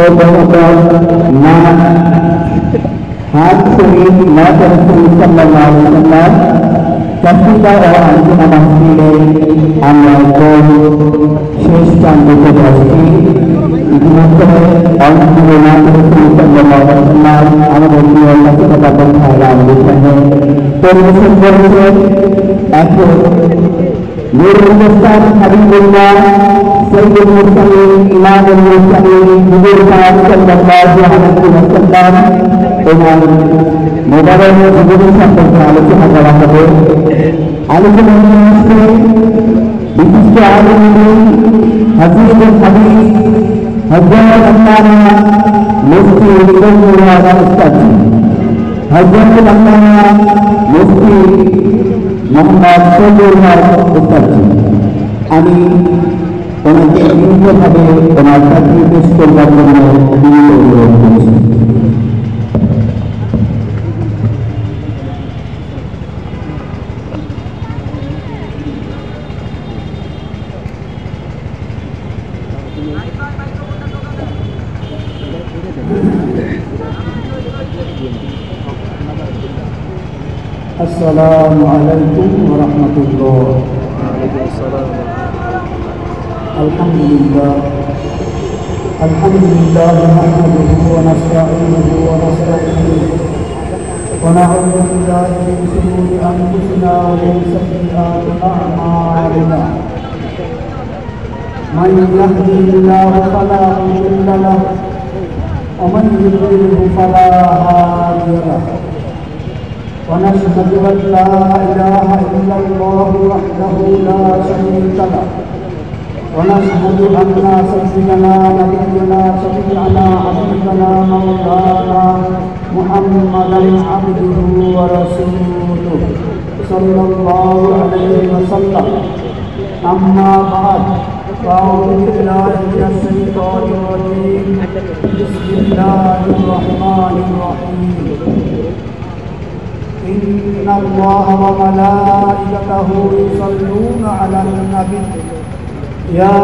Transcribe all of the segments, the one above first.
और ना हाथ शरीफ ना रसूल सल्लल्लाहु अलैहि वसल्लम कसीदा और अंजुमन महफिले আমরা কোন শেষ প্রান্তে বসছি ইতিমধ্যে অন্তরে না রसूल सल्लल्लाहु अलैहि वसल्लम আমাদের প্রিয় কসিদা বন্ধুরা আমাদের সামনে পরিবেশন করেছে এখন নূরুল মুস্তাফ হাবিবুল্লাহ সৈয়দুল মুরসালিন ইমামুল মুরসালিন হুজুর পাক সাল্লাল্লাহু আলাইহি ওয়াসাল্লাম এবং মোবারক জীবনী সম্পর্কে আলোচনা করা হবে। আলোচনা আসছে বিশিষ্ট আলিম হাফিজুল হাদিস হযরত আল্লামা মুফতি উল্লাহ উস্তাদ হযরত আল্লামা মুফতি মোহাম্মদ শহীদুল হক উস্তাদ। আমি ওনাকে বিনীতভাবে ওনার চাকরি পেশ করবার জন্য বিনীত অনুরোধ করছি। अस्सलामु अलैकुम व रहमतुल्लाह। अल्हम्दुलिल्लाह नहमदुहु व नस्तईनुहु व नस्तगफिरुह व नऊज़ु बिल्लाहि मिन शुरूरि अनफुसिना व मिन सय्यिआति अअमालिना। मन यहदिहिल्लाहु फला मुदिल्ल लहु व मन युद्लिल्हु फला हादिय लहु। ونشهد أن لا إله إلا الله وحده لا شريك له ونشهد أن سيدنا نبينا شفيعنا حبيبنا مولانا محمدا عبده ورسوله صلى الله عليه وسلم أما بعد فأعوذ بالله من الشيطان الرجيم بسم الله الرحمن الرحيم إن الله وملائكته يصلون على النبي يا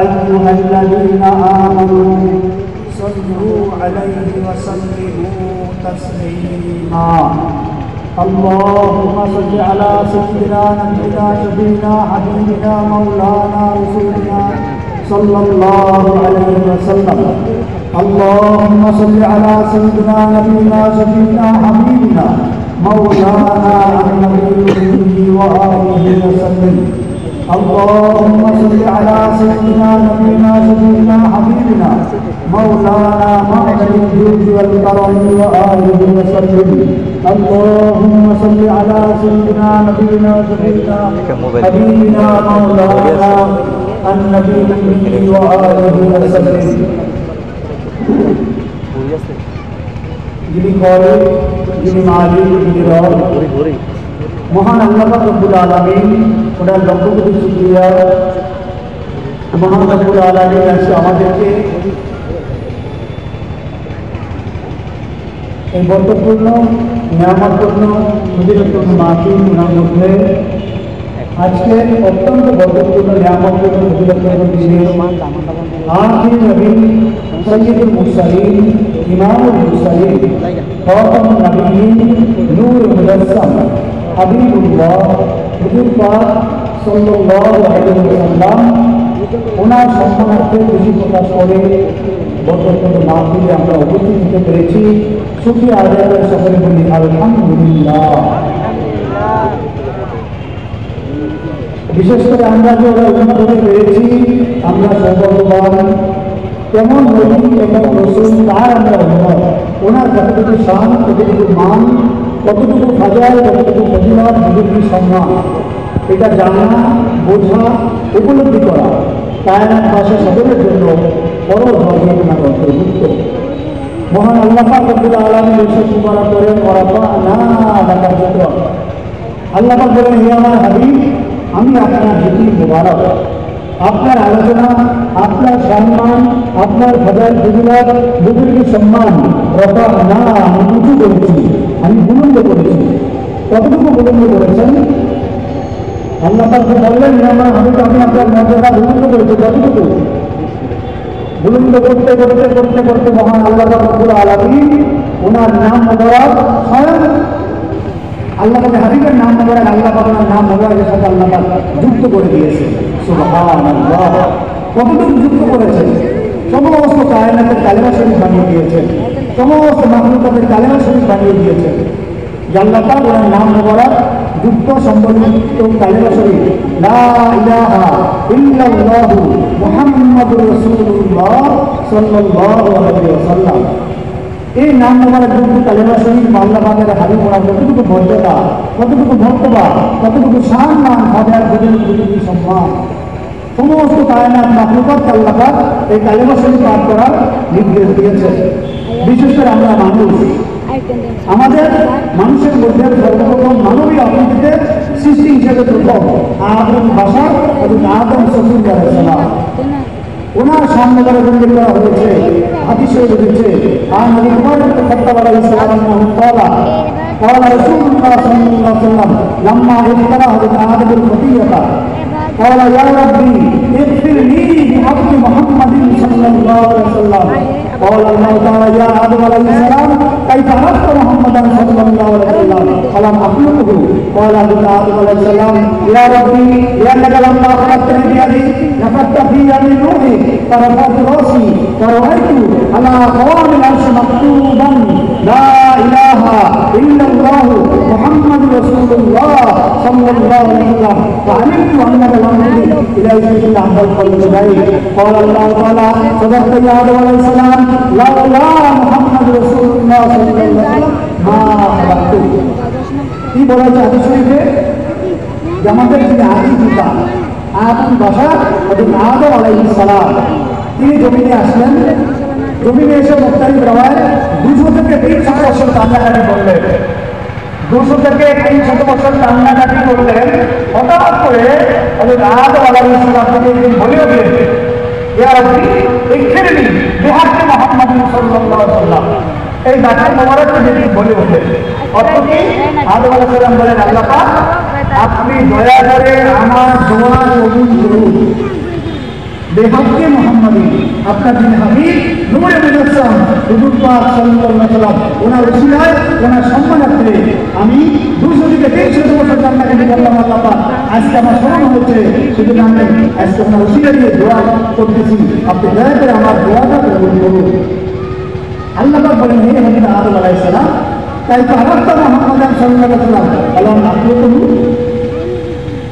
أيها الذين آمنوا صلوا عليه وسلموا تسليما اللهم صل على سيدنا نبينا شفيعنا حبيبنا مولانا رسولنا صلى الله عليه وسلم اللهم صل على سيدنا نبينا شفيعنا حبيبنا مولانا النبي وآله وسلم اللهم صل على سيدنا نبينا شفيعنا حبيبنا مولانا معدن الجود والكرم وآله وسلم اللهم صل على سيدنا نبينا شفيعنا حبيبنا مولانا النبي وآله وسلم। যিনি করে, যিনি মালিক, যিনি রব, মহান আল্লাহ রব্বুল আলামিন, ওনার লক্ষ কোটি শুকরিয়া। মহান রব্বুল আলামিন আজকে আমাদেরকে এই বরকতপূর্ণ নিয়ামতপূর্ণ ফজিলতপূর্ণ মাহফিল ওনার মধ্যে আজকে অত্যন্ত বরকতপূর্ণ নিয়ামতপূর্ণ ফজিলতপূর্ণ দিনে আখির নবী সৈয়দুল মুরসালিন ইমামুল মুরসালিন খাতামুন নবিয়্যিন নূরুল মুজাসসাম হাবিবুল্লাহ হুজুর পাক সাল্লাল্লাহু আলাইহি ওয়াসাল্লাম ওনার সম্মানার্থে খুশি প্রকাশ করে বরকতপূর্ণ মাহফিলে আমরা উপস্থিত হতে পেরেছি। শুকরিয়া আদায় করে সকলে বলি আলহামদুলিল্লাহ। বিশেষ করে আমরা যে ওরা উন্নত হতে পেরেছি, আমরা সৌভাগ্যবান। কেমন নবী এবং রসুল তার আমরা উন্নত, ওনার কতটুকু শান, কতটুকু মান, কতটুকু ফাজাল, কতটুকু ফজিলত, কতটুকু সম্মান, এটা জানা, বোঝা, উপলব্ধি করা কায়নাত ভাষা সকলের জন্য পরমভাবে ওনার অন্তর্ভুক্ত। মহান আল্লাহ পাক রব্বুল আলামিন এসব সুবহান করেন ওয়ারাফা'না লাকা যিকরাক। আল্লাহ পাক বলেন, হে আমার হাবিব, আমি আপনার জিকির মুবারক, আপনার আলোচনা, আপনার সম্মান, আপনার ফজাইল ফজিলত, বুজুর্গি সম্মান রফা'না আমি উঁচু করেছি, আমি বুলন্দ করেছি। কতটুকু বুলন্দ করেছেন? আল্লাহ পাক বললেন, হে আমার হাবিব, আমি আপনার মর্যাদা বুলন্দ করেছি। কতটুকু? বুলন্দ করতে করতে করতে করতে মহান আল্লাহ রাব্বুল আলামিন ওনার নাম মোবারক স্বয়ং আল্লাহ পাকের হাবিবের নাম মোবারক আল্লাহ পাকের নাম মোবারকের সাথে আল্লাহ পাক যুক্ত করে দিয়েছে। সুবহানাল্লাহ, কতটুকু যুক্ত করেছে? সমস্ত কায়নাতের কালেমা শরীফ বানিয়ে দিয়েছেন, সমস্ত মাখলুকাতের কালেমা শরীফ বানিয়ে দিয়েছেন। আল্লাহ পাক ওনার নাম মোবারক যুক্ত সম্বলিত কালেমা শরীফ লা ইলাহা ইল্লাল্লাহু মুহাম্মাদুর রাসূলুল্লাহ সাল্লাল্লাহু আলাইহি ওয়াসাল্লাম। এই নাম মোবারক যুক্ত কালেমা শরীফ আল্লাহ পাকের হাবিব ওনার কতটুকু মর্যাদা, কতটুকু মর্তবা, কতটুকু সম্মান, তাদের কতটুকু সম্মান। সমস্ত কায়নাত মাখলুকাত আল্লাহ পাক এই কালেমা শরীফ পাঠ করার নির্দেশ দিয়েছেন। বিশেষ করে আমরা মানুষ, আমাদের মানুষের মধ্যে সর্বপ্রথম মানবীয় আকৃতিতে সৃষ্টি হিসেবে প্রথম আদম ভাষা এবং আদম সফিউল্লাহ আলাইহিস সালাম ওনার সামনে দ্বারা উল্লেখ করা হয়েছে, হাদিসে এসেছে। আর নবী মুহাম্মদ সাল্লাল্লাহু আলাইহি ওয়াসাল্লাম قال رسول الله صلى الله عليه وسلم لما افترى آدم الخطيئة قال يا ربي اغفر لي بحق محمد صلى الله عليه وسلم قال الله تعالى يا آدم عليه السلام كيف عرفت محمدا صلى الله عليه وسلم فلم أخلقه قال آدم عليه السلام يا ربي لأنك لما خلقتني بيدي نفخت في من روحي فرفعت رأسي فرأيت على قوام العرش مكتوبا لا إله إلا الله محمد رسول الله صلى الله عليه وسلم فعلمت أنك لم تجد إلى شيء أحد القلب إليه قال الله تعالى صدقت يا آدم عليه السلام لولا محمد رسول الله صلى الله عليه وسلم ما خلقته। কি বলা যায় হাদিস শরীফে? যে আমাদের যিনি আদি পিতা আদম বাশার এবং আদম আলাইহিস সালাম তিনি জমিনে আসলেন। জমিনে এসে মুক্তারিফ রাওয়ায় 200 থেকে 300 বছর কান্নাকাটি করলেন। 200 থেকে 300 বছর কান্নাকাটি করলেন। হঠাৎ করে আদম আলাইহিস সালাম থেকে বলে উঠলেন ইয়া রাব্বি ইগফিরলি বিহাক্কি মুহাম্মাদিন সাল্লাল্লাহু আলাইহি ওয়াসাল্লাম। এই ডাকের মোবারককে যদি বলে ওঠেন, অর্থ কি? আদম আলাইহিস সালাম বলেন আল্লাহ পাক আপনি দয়া করে আমার দোয়া কবুল করুন বেহাক্কি মুহাম্মাদিন, আপনার যিনি হাবিব নূরে মুজাসসাম হুজুর পাক সাল্লাল্লাহু আলাইহি ওয়াসাল্লাম ওনার ওসিলায় ওনার সম্মানার্থে আমি 200 থেকে 300 বছর কান্নাকাটি করলাম। আল্লাহ পাক আজকে আমার স্মরণ হচ্ছে, শুধু আমি আজকে আপনার ওসিলা দিয়ে দোয়া করতেছি, আপনি দয়া করে আমার দোয়াটা কবুল করুন। আল্লাহ পাক বলেন হে হযরত আদম আলাইহিস সালাম তাই তো আরাফতা মুহাম্মাদান সাল্লাল্লাহু আলাইহি ওয়াসাল্লাম আল্লাহ আপনি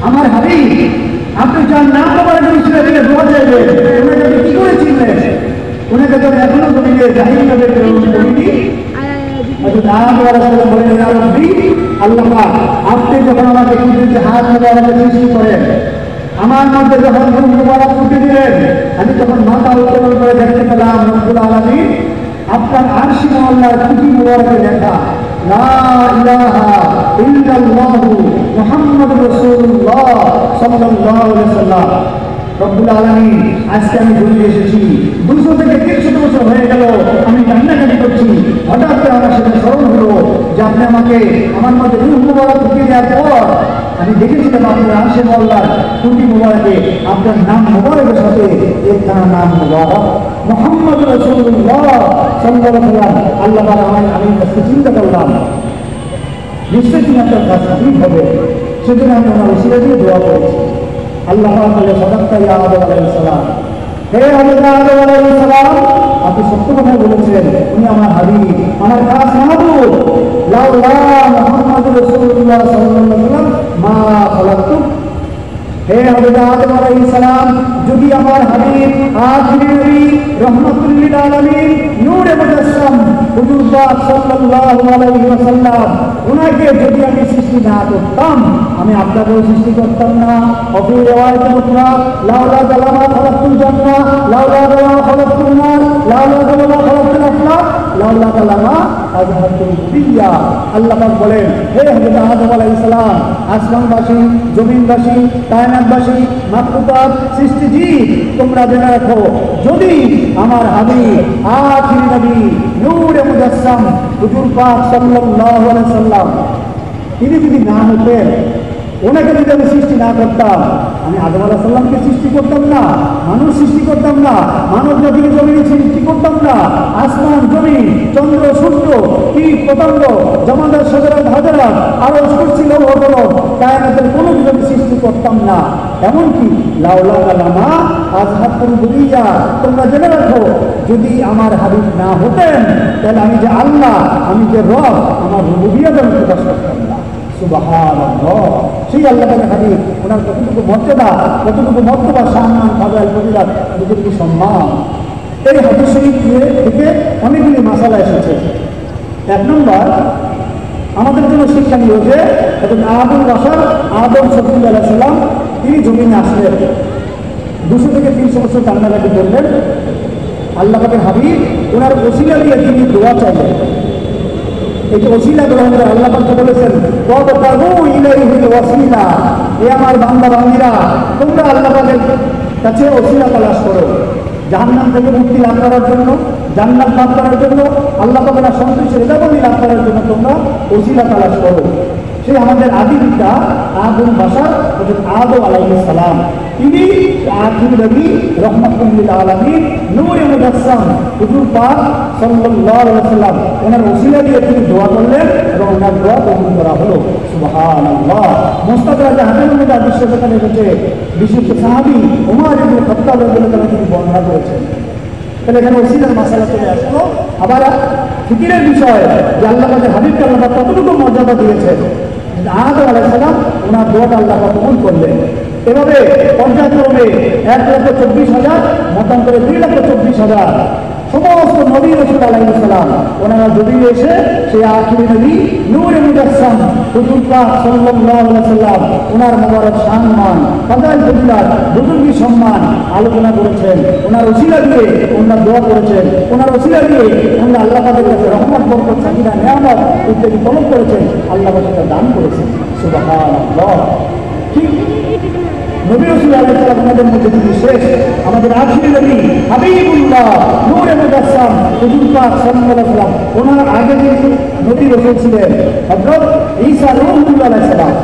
আমার হাবিব, আপনি যার নাম মোবারকের উসিলা দিয়ে দোয়া চাইবেন, ওনাকে আপনি কি করে চিনলেন? ওনাকে তো এখনো জমিনে জাহিলিয়াতের প্রেরণ করিনি। হযরত আদম আলাইহিস সালাম বলেন ইয়া রাব্বি আল্লাহ পাক আপনি যখন আমাকে কুদরতি হাত মোবারকে সৃষ্টি করেন, আমার মধ্যে যখন রূহ মোবারক ফুটে দিলেন, আমি তখন মাথা উত্তোলন করে দেখতে পেলাম রব্বুল আলামিন আপনার আরশি আল্লাহর খুঁটি মোবারকে লেখা লা ইলাহা ইল্লাল্লাহু মুহাম্মাদুর রাসূলুল্লাহ সাল্লাল্লাহু আলাইহি ওয়াসাল্লাম। রব্বুল আলামিন আজকে আমি জমিনে এসেছি, 200 থেকে 300 বছর হয়ে গেল আমি কান্নাকাটি করছি। হঠাৎ করে আমার সাথে স্মরণ হলো যে আপনি আমাকে আমার মধ্যে রূহ মোবারক ঢুকিয়ে দেওয়ার পর আমি দেখেছিলাম আপনার আরশি আল্লাহর খুঁটি মোবারকে আপনার নাম মোবারকের সাথে একখানা নাম মোবারক মুহাম্মদ রাসূলুল্লাহ সাল্লাল্লাহু আলাইহি ওয়াসাল্লাম। আল্লাহ পাক আমি চিন্তা করলাম নিশ্চয়ই তিনি আপনার কাজ ঠিক হবে, সেজন্য আমি আমার ওসিলা দিয়ে দোয়া করেছি। আল্লাহ পাক বলে সাদাক্তা ইয়া আদম আলাইহিস সালাম, হে হযরত আদম আলাইহিস সালাম আপনি সত্য কথা বলেছেন, উনি আমার হাবিব, আমার খাস মাহবুব। লাউলা মুহাম্মাদুর রাসূলুল্লাহ সাল্লাল্লাহু আলাইহি ওয়াসাল্লাম মা খালাকতু। হে হযরত আদম আলাইহিস সালাম যদি আমার হাবিব আখিরি নবী রাহমাতুল লিল আলামিন নূরে মুজাসসাম হুজুর পাক সাল্লাল্লাহু আলাইহি ওয়াসাল্লাম ওনাকে যদি আমি সৃষ্টি না করতাম, আমি আপনাকেও সৃষ্টি করতাম না। অফি রিওয়ায়াতে উখরা লাউলা জালামা খালাকতুল জান্নাহ লাউলা জালামা খালাকতুন নার লাউলা জালামা খালাকতুল আফলাক লাউলা জালামা আযহাতুল দুনিয়া। আল্লাহ পাক বলেন হে হযরত আদম আলাইহিস সালাম আসমানবাসী, জমিনবাসী, কায়নাতবাসী, মাখলুকাত, সৃষ্টিজীব তোমরা জেনে রাখো, যদি আমার হাবিব আখিরি নবী নূরে মুজাসসাম হুজুর পাক সাল্লাল্লাহু আলাইহি সাল্লাম তিনি যদি না হতেন, ওনাকে যদি আমি সৃষ্টি না করতাম, আমি আদম আলাইহিস সালামকে সৃষ্টি করতাম না, মানুষ সৃষ্টি করতাম না, মানব জাতিকে জমিনে সৃষ্টি করতাম না, আসমান জমিন চন্দ্র সূর্য কীট পতঙ্গ জমাদার সদরাত হাজারাত আরো করছিল হলো কায়নাতের কোনো কিছু সৃষ্টি করতাম না। এমনকি লাউলা কালামা আজহাতুল বুরিয়া, তোমরা জেনে রাখো যদি আমার হাবিব না হতেন তাহলে আমি যে আল্লাহ, আমি যে রব, আমার রুবুবিয়্যত আমি প্রকাশ করতাম না। সুবহানাল্লাহ। সেই আল্লাহ তাআলা হাবিব, ওনার কতটুকু মর্যাদা, সম্মান, ফাদাইল, ফজিলত, কতটুকু সম্মান। এই হাদিস শরীফ থেকে অনেকগুলি মাসালা এসেছে। এক নম্বর, আমাদের জন্য শিক্ষণীয় যে আবুল বাশার আদম সাল্লাল্লাহু আলাইহি সাল্লাম তিনি জমিনে আসলেন, 200 থেকে 300 বছর কান্নাকাটি করলেন। আল্লাহ পাকের হাবিব ওনার ওসিলা দিয়ে তিনি দোয়া চাইলেন। এই যে ওসিলা গ্রহণ করে আল্লাহ পাক বলেছেন, ওয়াবতাগু ইলাইহিল ওয়াসিলা, এ আমার বান্দা বান্দীরা তোমরা আল্লাহ পাকের কাছে ওসিলা তালাশ করো, জাহান্নাম থেকে মুক্তি লাভ করার জন্য, জান্নাত লাভ করার জন্য, আল্লাহ পাকের সন্তুষ্টি রেজাবন্দি লাভ করার জন্য তোমরা ওসিলা তালাশ করো। সেই আমাদের আদি পিতা আবুল বাশার আদম আলাইহিস সালাম, তিনি আখির নবী রাহমাতুল লিল আলামিন নূরে মুজাসসাম হুজুর পাক সাল্লাল্লাহু আলাইহি ওয়াসাল্লাম ওনার ওসিলা দিয়ে তিনি দোয়া করলেন এবং ওনার দোয়া কবুল করা হলো। সুবহানাল্লাহ। মুস্তাদ রাজা হাদিসের মধ্যে হাদিস সেখানে এসেছে, বিশিষ্ট সাহাবী ওমর ইবনে খাত্তাব রাদিয়াল্লাহু আনহু তিনি বর্ণনা করেছেন। তাহলে এখানে ওসিলার মাসালা চলে আসলো। আবার ফিকিরের বিষয় যে আল্লাহ পাকের হাবিবকে আল্লাহ কতটুকু মর্যাদা দিয়েছেন। আদম আলাইহিস সালাম ওনার দোয়াটা আল্লাহ কবুল করলেন। এভাবে পর্যায়ক্রমে 1,24,000, মতান্তরে 2,24,000 সমস্ত নবী রাসূল আলাইহিস সালাম ওনারা জমিনে এসে সেই আখির নবী নূরে মুজাসসাম হুজুর পাক সাল্লাল্লাহু আলাইহি ওয়াসাল্লাম ওনার মোবারক সম্মান, ফাদাইল, ফজিলত, বুজুর্গি সম্মান আলোচনা করেছেন। ওনার ওসিলা দিয়ে ওনার দোয়া করেছেন, ওনার ওসিলা দিয়ে ওনার আল্লাহ পাকের কাছে রহমত, বরকত, সাকিনা, নিয়ামত ইত্যাদি তলব করেছেন, আল্লাহ পাক সেটা দান করেছেন। সুবহানাল্লাহ। ঠিক নবী রাসূল আলাইহিস সালাম ওনাদের মধ্যে যিনি শেষ, আমাদের আখির নবী হাবিবুল্লাহ নূরে মুজাসসাম হুজুর পাক সাল্লাল্লাহু আলাইহি ওয়াসাল্লাম, ওনার আগে যিনি নবী রাসূল ছিলেন হযরত ঈসা রূহুল্লাহ আলাইহিস সালাম।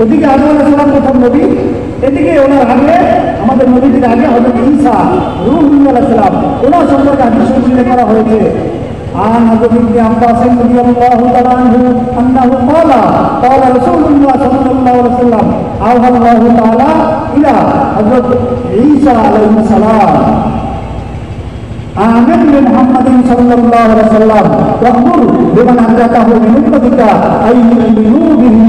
ওদিকে আদম আলাইহিস সালাম প্রথম নবী, এদিকে ওনার আগে আমাদের নবীদের আগে হযরত ঈসা রূহুল্লাহ আলাইহিস সালাম, ওনার সম্পর্কে হাদিস শরীফে করা হয়েছে। عن حضرت ابن عباس رضي الله تعالى عنه انه قال رسول الله صلى الله عليه وسلم اوحى الله تعالى الى حضرت عيسى عليه السلام آمن بمحمد صلى الله عليه وسلم وأمر بمن أدركه من أمتك أن يؤمنوا به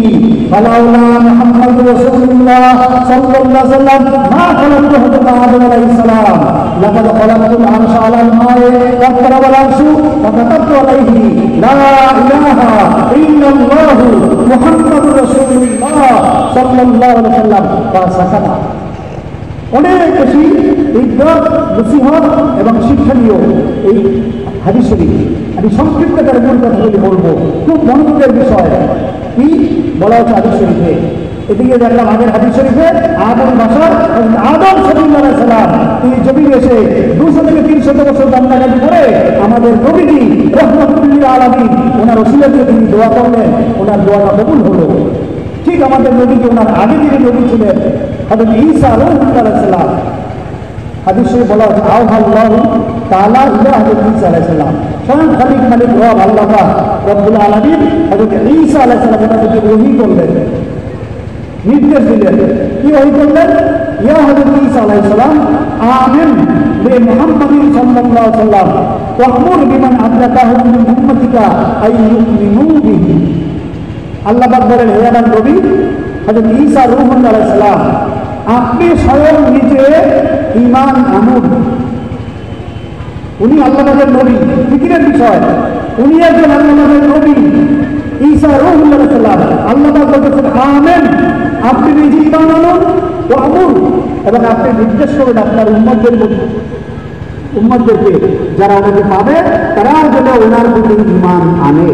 فلولا محمد رسول الله صلى الله عليه وسلم ما خلقت حضرت آدم عليه السلام لقد خلقت العرش على الماء واقترب العرش وكتبت عليه لا إله إلا الله محمد رسول الله صلى الله عليه وسلم فسكت। অনেক বেশি ইজ্জত, নসিহত এবং শিক্ষণীয় এই হাদিস শরীফ। আমি সংক্ষিপ্ত করে মূল কথাগুলি বলবো, খুব মনোযোগের বিষয়। কি বলা হচ্ছে হাদিস শরীফে? এদিকে দেখলাম আগের হাদিস শরীফে আদম বাশার আদম সাল্লাল্লাহু আলাইহি সাল্লাম তিনি জমিনে এসে 200 থেকে 300 বছর কান্নাকাটি করে আমাদের নবীজি রাহমাতুল লিল আলামিন ওনার ওসিলা দিয়ে তিনি দোয়া করলেন, ওনার দোয়াটা কবুল হলো। ঠিক আমাদের নবীজি ওনার আগে যিনি নবী ছিলেন হযরত ঈসা রূহুল্লাহ আলাইহিস সালাম, হাদিস শরীফে বলা হচ্ছে আল্লাহু তাআলা ইলা হযরত ঈসা আলাইহিস সালাম, স্বয়ং খালিক মালিক রব আল্লাহ পাক রব্বুল আলামিন হযরত ঈসা আলাইহিস সালামকে ওহী করলেন, নির্দেশ দিলেন। কি ওহী করলেন? ইয়া হযরত ঈসা আলাইহিস সালাম আমিন বিমুহাম্মাদিন সাল্লাল্লাহু আলাইহি ওয়াসাল্লাম ওয়া আমুর বিমান আদরাকাহু মিন উম্মাতিকা আই ইউমিনু বিহি। আল্লাহ পাক বলেন, হে আমার নবী হযরত ঈসা রূহুল্লাহ আলাইহিস সালাম, আপনি স্বয়ং নিজে ঈমান আনুন। উনি আল্লাহ পাকের নবী, ফিকিরের বিষয়, উনি একজন আল্লাহ পাকের নবী ঈসা রূহুল্লাহ আলাইহিস সালাম। আল্লাহ পাক বলেছেন আমিন, আপনি নিজে ঈমান আনুন ও আমুর, এবং আপনি নির্দেশ করুন আপনার উম্মতদেরকে যারা ওনাকে পাবে তারা যেন ওনার প্রতি ঈমান আনে।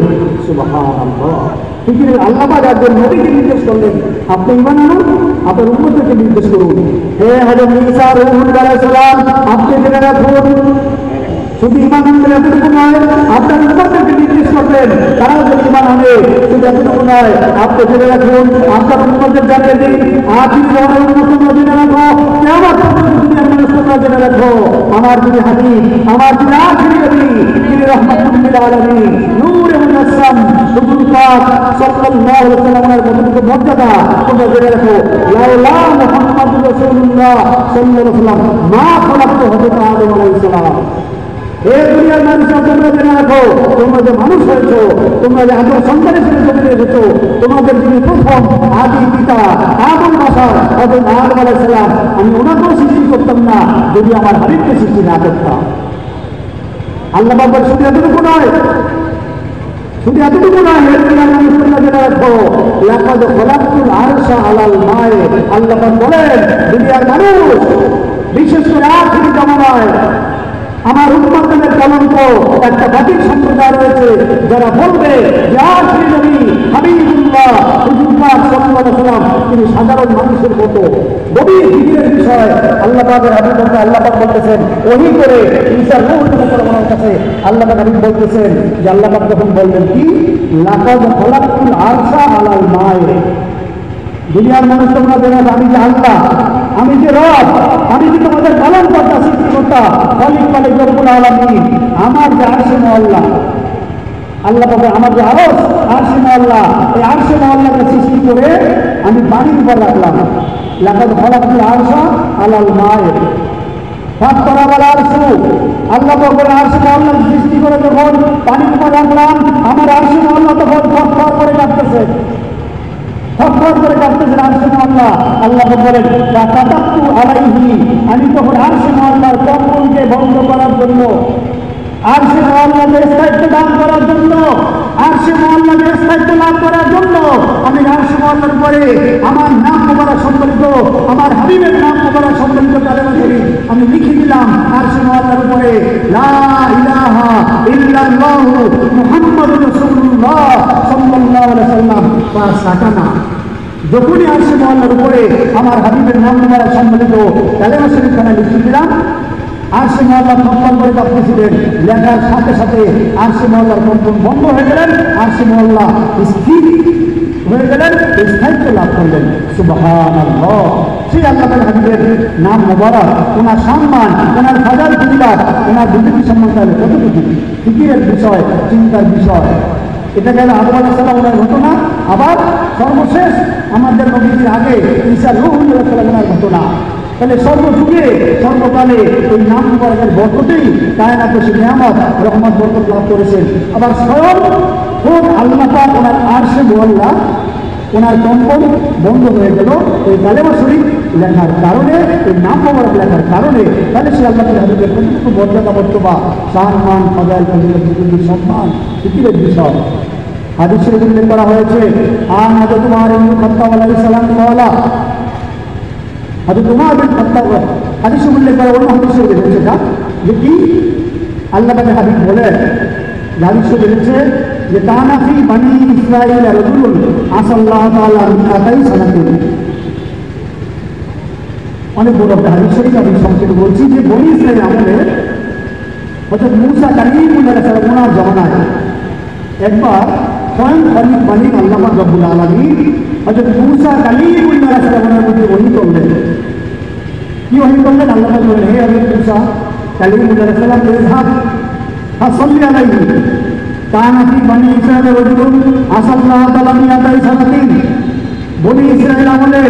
সুবহানাল্লাহ। ফিকিরের আল্লাহ পাক একজন নবীকে নির্দেশ করলেন, আপনি ঈমান আনুন, আপনার উম্মতদেরকে নির্দেশ করুন। হে হযরত ঈসা রূহুল্লাহ আলাইহিস সালাম, আপনি জেনে রাখুন শুধু ইমান আনলে এতটুকু নয়, আপনার উম্মতদেরকে নির্দেশ করবেন তারাও যদি ইমান আনে। শুধু এতটুকু নয়, আপনি জেনে রাখুন, আপনার উম্মতদের জানিয়ে দিন, আজই বড় উম্মত জেনে রাখো, কিয়ামত পর্যন্ত দুনিয়ার মানুষ তোমরা জেনে রাখো, আমার যিনি হাবিব, আমার যিনি আখিরি নবী, যিনি রাহমাতুল লিল আলামিন, নূরে মুজাসসাম হুজুর পাক সাল্লাল্লাহু আলাইহি ওয়াসাল্লামের কতটুকু মর্যাদা তোমরা জেনে রাখো। লাউলা মুহাম্মাদুর রাসূলুল্লাহ সাল্লাল্লাহু আলাইহি ওয়াসাল্লাম মা খলাকতু হযরত আদম আলাইহিস সালাম। এই দুনিয়ার মানুষরা তোমরা জেনে রাখো, তোমরা যে মানুষ হয়েছো, তোমরা যে আদম সন্তানের ছেলে জন্মে এসেছো, তোমাদের যিনি প্রথম আদি পিতা আদম বাসার হযরত আদম আলাইহিস সালাম, আমি ওনাকেও সৃষ্টি করতাম না যদি আমার হাবিবকে সৃষ্টি না করতাম। আল্লাহ পাক বলেন শুধু এতটুকু নয়, শুধু এতটুকু নয়, এই দুনিয়ার মানুষ তোমরা জেনে রাখো, লাকাদ খালাকতুল আরশা আলাল মায়ে। আল্লাহ পাক বলেন দুনিয়ার মানুষ, বিশেষ করে আখিরি জামানায় আমার উম্মতের কলঙ্ক একটা বাতিল সম্প্রদায় রয়েছে যারা বলবে যে আখিরি নবী হাবিবুল্লাহ হুজুর পাক সাল্লাল্লাহু আলাইহি ওয়াসাল্লাম তিনি সাধারণ মানুষের মতো। গভীর ফিকিরের বিষয়। আল্লাহ পাকের হাবিবকে আল্লাহ পাক বলতেছেন ওহী করে ঈসা রূহ মুবারকের কাছে আল্লাহ পাক হাবিব বলতেছেন যে আল্লাহ পাক যখন বললেন কি লাকাদ খালাকতুল আরশা আলাল মায়ে, দুনিয়ার মানুষ তোমরা জেনে আমি যে আল্লাহ, আমি যে রব, আমি যে তোমাদের পালন কর্তা সৃষ্টিকর্তা খালিক মালিক রব্বুল আলামিন। আমার যে আরশে মুআল্লা, আল্লাহ পাবে আমার যে আরশে মুআল্লা, এই আরশে মুআল্লাকে সৃষ্টি করে আমি পানির উপর রাখলাম। লাকাদ খালাকতুল আরশা আলাল মায়ে ফাত্তারাবাল আরশু। আল্লাহ পাকের আরশে মুআল্লা সৃষ্টি করে যখন পানির উপর রাখলাম, আমার আরশে মুআল্লা তখন থরথর করে কাঁপতেছে, থরথর করে কাঁপতেছেন আরশে মুআল্লা। আল্লাহ বলেন ফাতাকাতু আলাইহি, আমি তখন আরশে মুআল্লার কম্পনকে বন্ধ করার জন্য, আরশে মুআল্লাকে স্থায়িত্ব দান করার জন্য, আরশে মুআল্লাকে স্থায়িত্ব লাভ করার জন্য আমি আরশে মুআল্লার উপরে আমার নাম মোবারক সম্বলিত, আমার হাবিবের নাম মোবারক সম্বলিত কালেমা শরীফ আমি লিখে দিলাম আরশে মুআল্লার উপরে লা ইলাহা ইল্লাল্লাহু মুহাম্মাদুর রাসূলুল্লাহ সাল্লাল্লাহু আলাইহি ওয়াসাল্লাম বা সাকানা। যখনই আরশে মুআল্লার উপরে আমার হাবিবের নাম মোবারক সম্বলিত কালেমা শরীফ খানা লিখে দিলাম, আরশে মুআল্লা কম্পন করে কাঁপতেছিলেন। লেখার সাথে সাথে আরশে মুআল্লার কম্পন বন্ধ হয়ে গেলেন, আরশে মুআল্লা স্থির হয়ে গেলেন, স্থায়িত্ব লাভ করলেন। সুবহানাল্লাহ। সেই আল্লাহর হাবিবের নাম মোবারক, ওনার সম্মান, ওনার ফাজাল ফজিলত, ওনার বিদ্যুৎ সম্মান তাহলে কতটুকু ফিকিরের বিষয়, চিন্তার বিষয়। এটা গেল আদম আলাইহিস সালাম ওনার ঘটনা। আবার সর্বশেষ আমাদের নবীর আগে ঈসা রূহ ওনার ঘটনা। তাহলে সর্বযুগে সর্বকালে এই নাম মুবারকের বরকতেই কায়নাতে সে নিয়ামত রহমত বরকত লাভ করেছেন। আবার স্বয়ং খোদ আল্লাহ পাক ওনার আরশে মুআল্লা, ওনার কম্পন বন্ধ হয়ে গেল এই কালেমা শরীফ লেখার কারণে, এই নাম মুবারক লেখার কারণে। তাহলে সে আল্লাহর হাবিবের কতটুকু মর্যাদা বর্তবা, সম্মান, ফজাইল, ফজিলত, সম্মান, ফিকিরের বিষয়। হাদিস শরীফে উল্লেখ করা হয়েছে আন হযরত উমর ইবনে খাত্তাব আলাইহিস সালাম বলা, হযরত উমর বিন খাত্তাব হাদিসে উল্লেখ করা অন্য হাদিসে রয়েছে এটা যে কি আল্লাহ পাকের হাবিব বলেন, হাদিসে রয়েছে যে কানা ফি বনি ইসরাঈল রাজুলুন আসাল্লাহু তাআলা মিআতাই সানাতিন। অনেক বড় একটা হাদিস শরীফ, আমি সংক্ষেপে বলছি যে বনি ইসরাঈল আমলে হযরত মূসা কালিমুল্লাহ সাল্লাল্লাহু আলাইহি ওয়াসাল্লাম জমানায় একবার স্বয়ং খালিক মালিক আল্লাহ পাক রব্বুল আলামিন হযরত মূসা কালিমুল্লাহ সাল্লাল্লাহু মধ্যে ওহী করলেন। কি ওহী করলেন? আল্লাহ পাক বলেন, হে হযরত মূসা কালিমুল্লাহ সাল্লাম ইযহাব ফাসাল্লি আলাইহি কানা ফি বনি ইসরাঈল রাজুলুন আসাল্লাহু তাআলা মিআতাই সানাতিন। বনি ইসরাঈল আমলে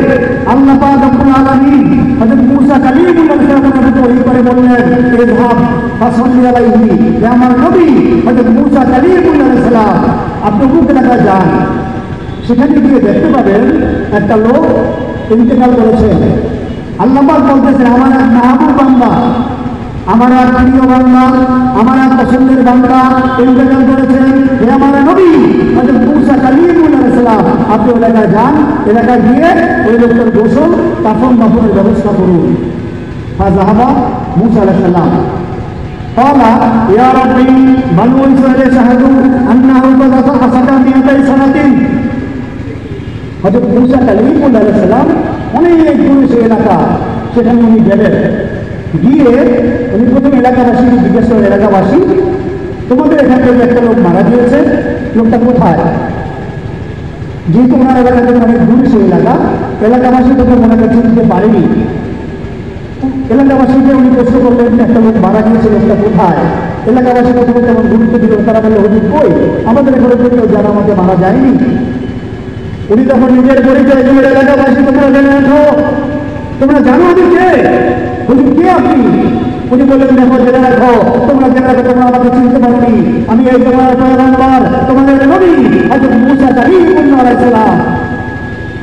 আল্লাহ পাক রব্বুল আলামিন হযরত মূসা কালিমুল্লাহ সাল্লাল্লাহু আলাইহি ওহী করে বললেন, ইযহাব ফাসাল্লি আলাইহি, হে আমার নবী হযরত মূসা কালিমুল্লাহ সাল্লাম আপনি অমুক এলাকায় যান, সেখানে গিয়ে দেখতে পাবেন একটা লোক ইন্তেকাল করেছে। আল্লাহ পাক বলতেছেন আমার এক মাহবুব বান্দা, আমার এক প্রিয় বান্দা, আমার এক পছন্দের বান্দা ইন্তেকাল করেছেন, হে আমার নবী হযরত মূসা কালিমুল্লাহ সাল্লাম আপনি এলাকায় যান, এলাকায় গিয়ে ওই লোকটার গোসল কাফন দাফনের ব্যবস্থা করুন। ফাযাহাবা মূসা আলাইহিস সালাম قال يا ربي بنو إسرائيل شهدوا أنه قد أسد 200 سنة। হযরত মূসা কালিমুল্লাহ আলাইহিস সালাম অনেক দূরে সে এলাকা, সেখানে উনি গেলেন। গিয়ে উনি প্রথম এলাকাবাসীকে জিজ্ঞেস করেন, এলাকাবাসী তোমাদের এখান থেকে একটা লোক মারা গিয়েছে, লোকটা কোথায়? যেহেতু ওনার এলাকা থেকে অনেক দূর সেই এলাকাবাসী প্রথম ওনাকে চিনতে পারেনি। এলাকাবাসীকে উনি প্রশ্ন করলেন একটা লোক মারা গিয়েছে, লোকটা কোথায়? এলাকাবাসী প্রথমে তেমন গুরুত্ব দিল, তারা বললো হুজুর কই, আমাদের ঘরে তো কেউ যারা আমাকে মারা যায়নি। উনি তখন নিজের পরিচয় দিলেন, এলাকাবাসী তোমরা জেনে রাখো, তোমরা জানো আমি কে? হুজুর কে আপনি? উনি বললেন দেখো জেনে রাখো, তোমরা জেনে রাখো, তোমরা আমাকে চিনতে পারোনি, আমি এই তোমার পয়গম্বর, তোমাদের নবী হযরত মূসা কালীমুল্লাহ আলাইহিস সালাম।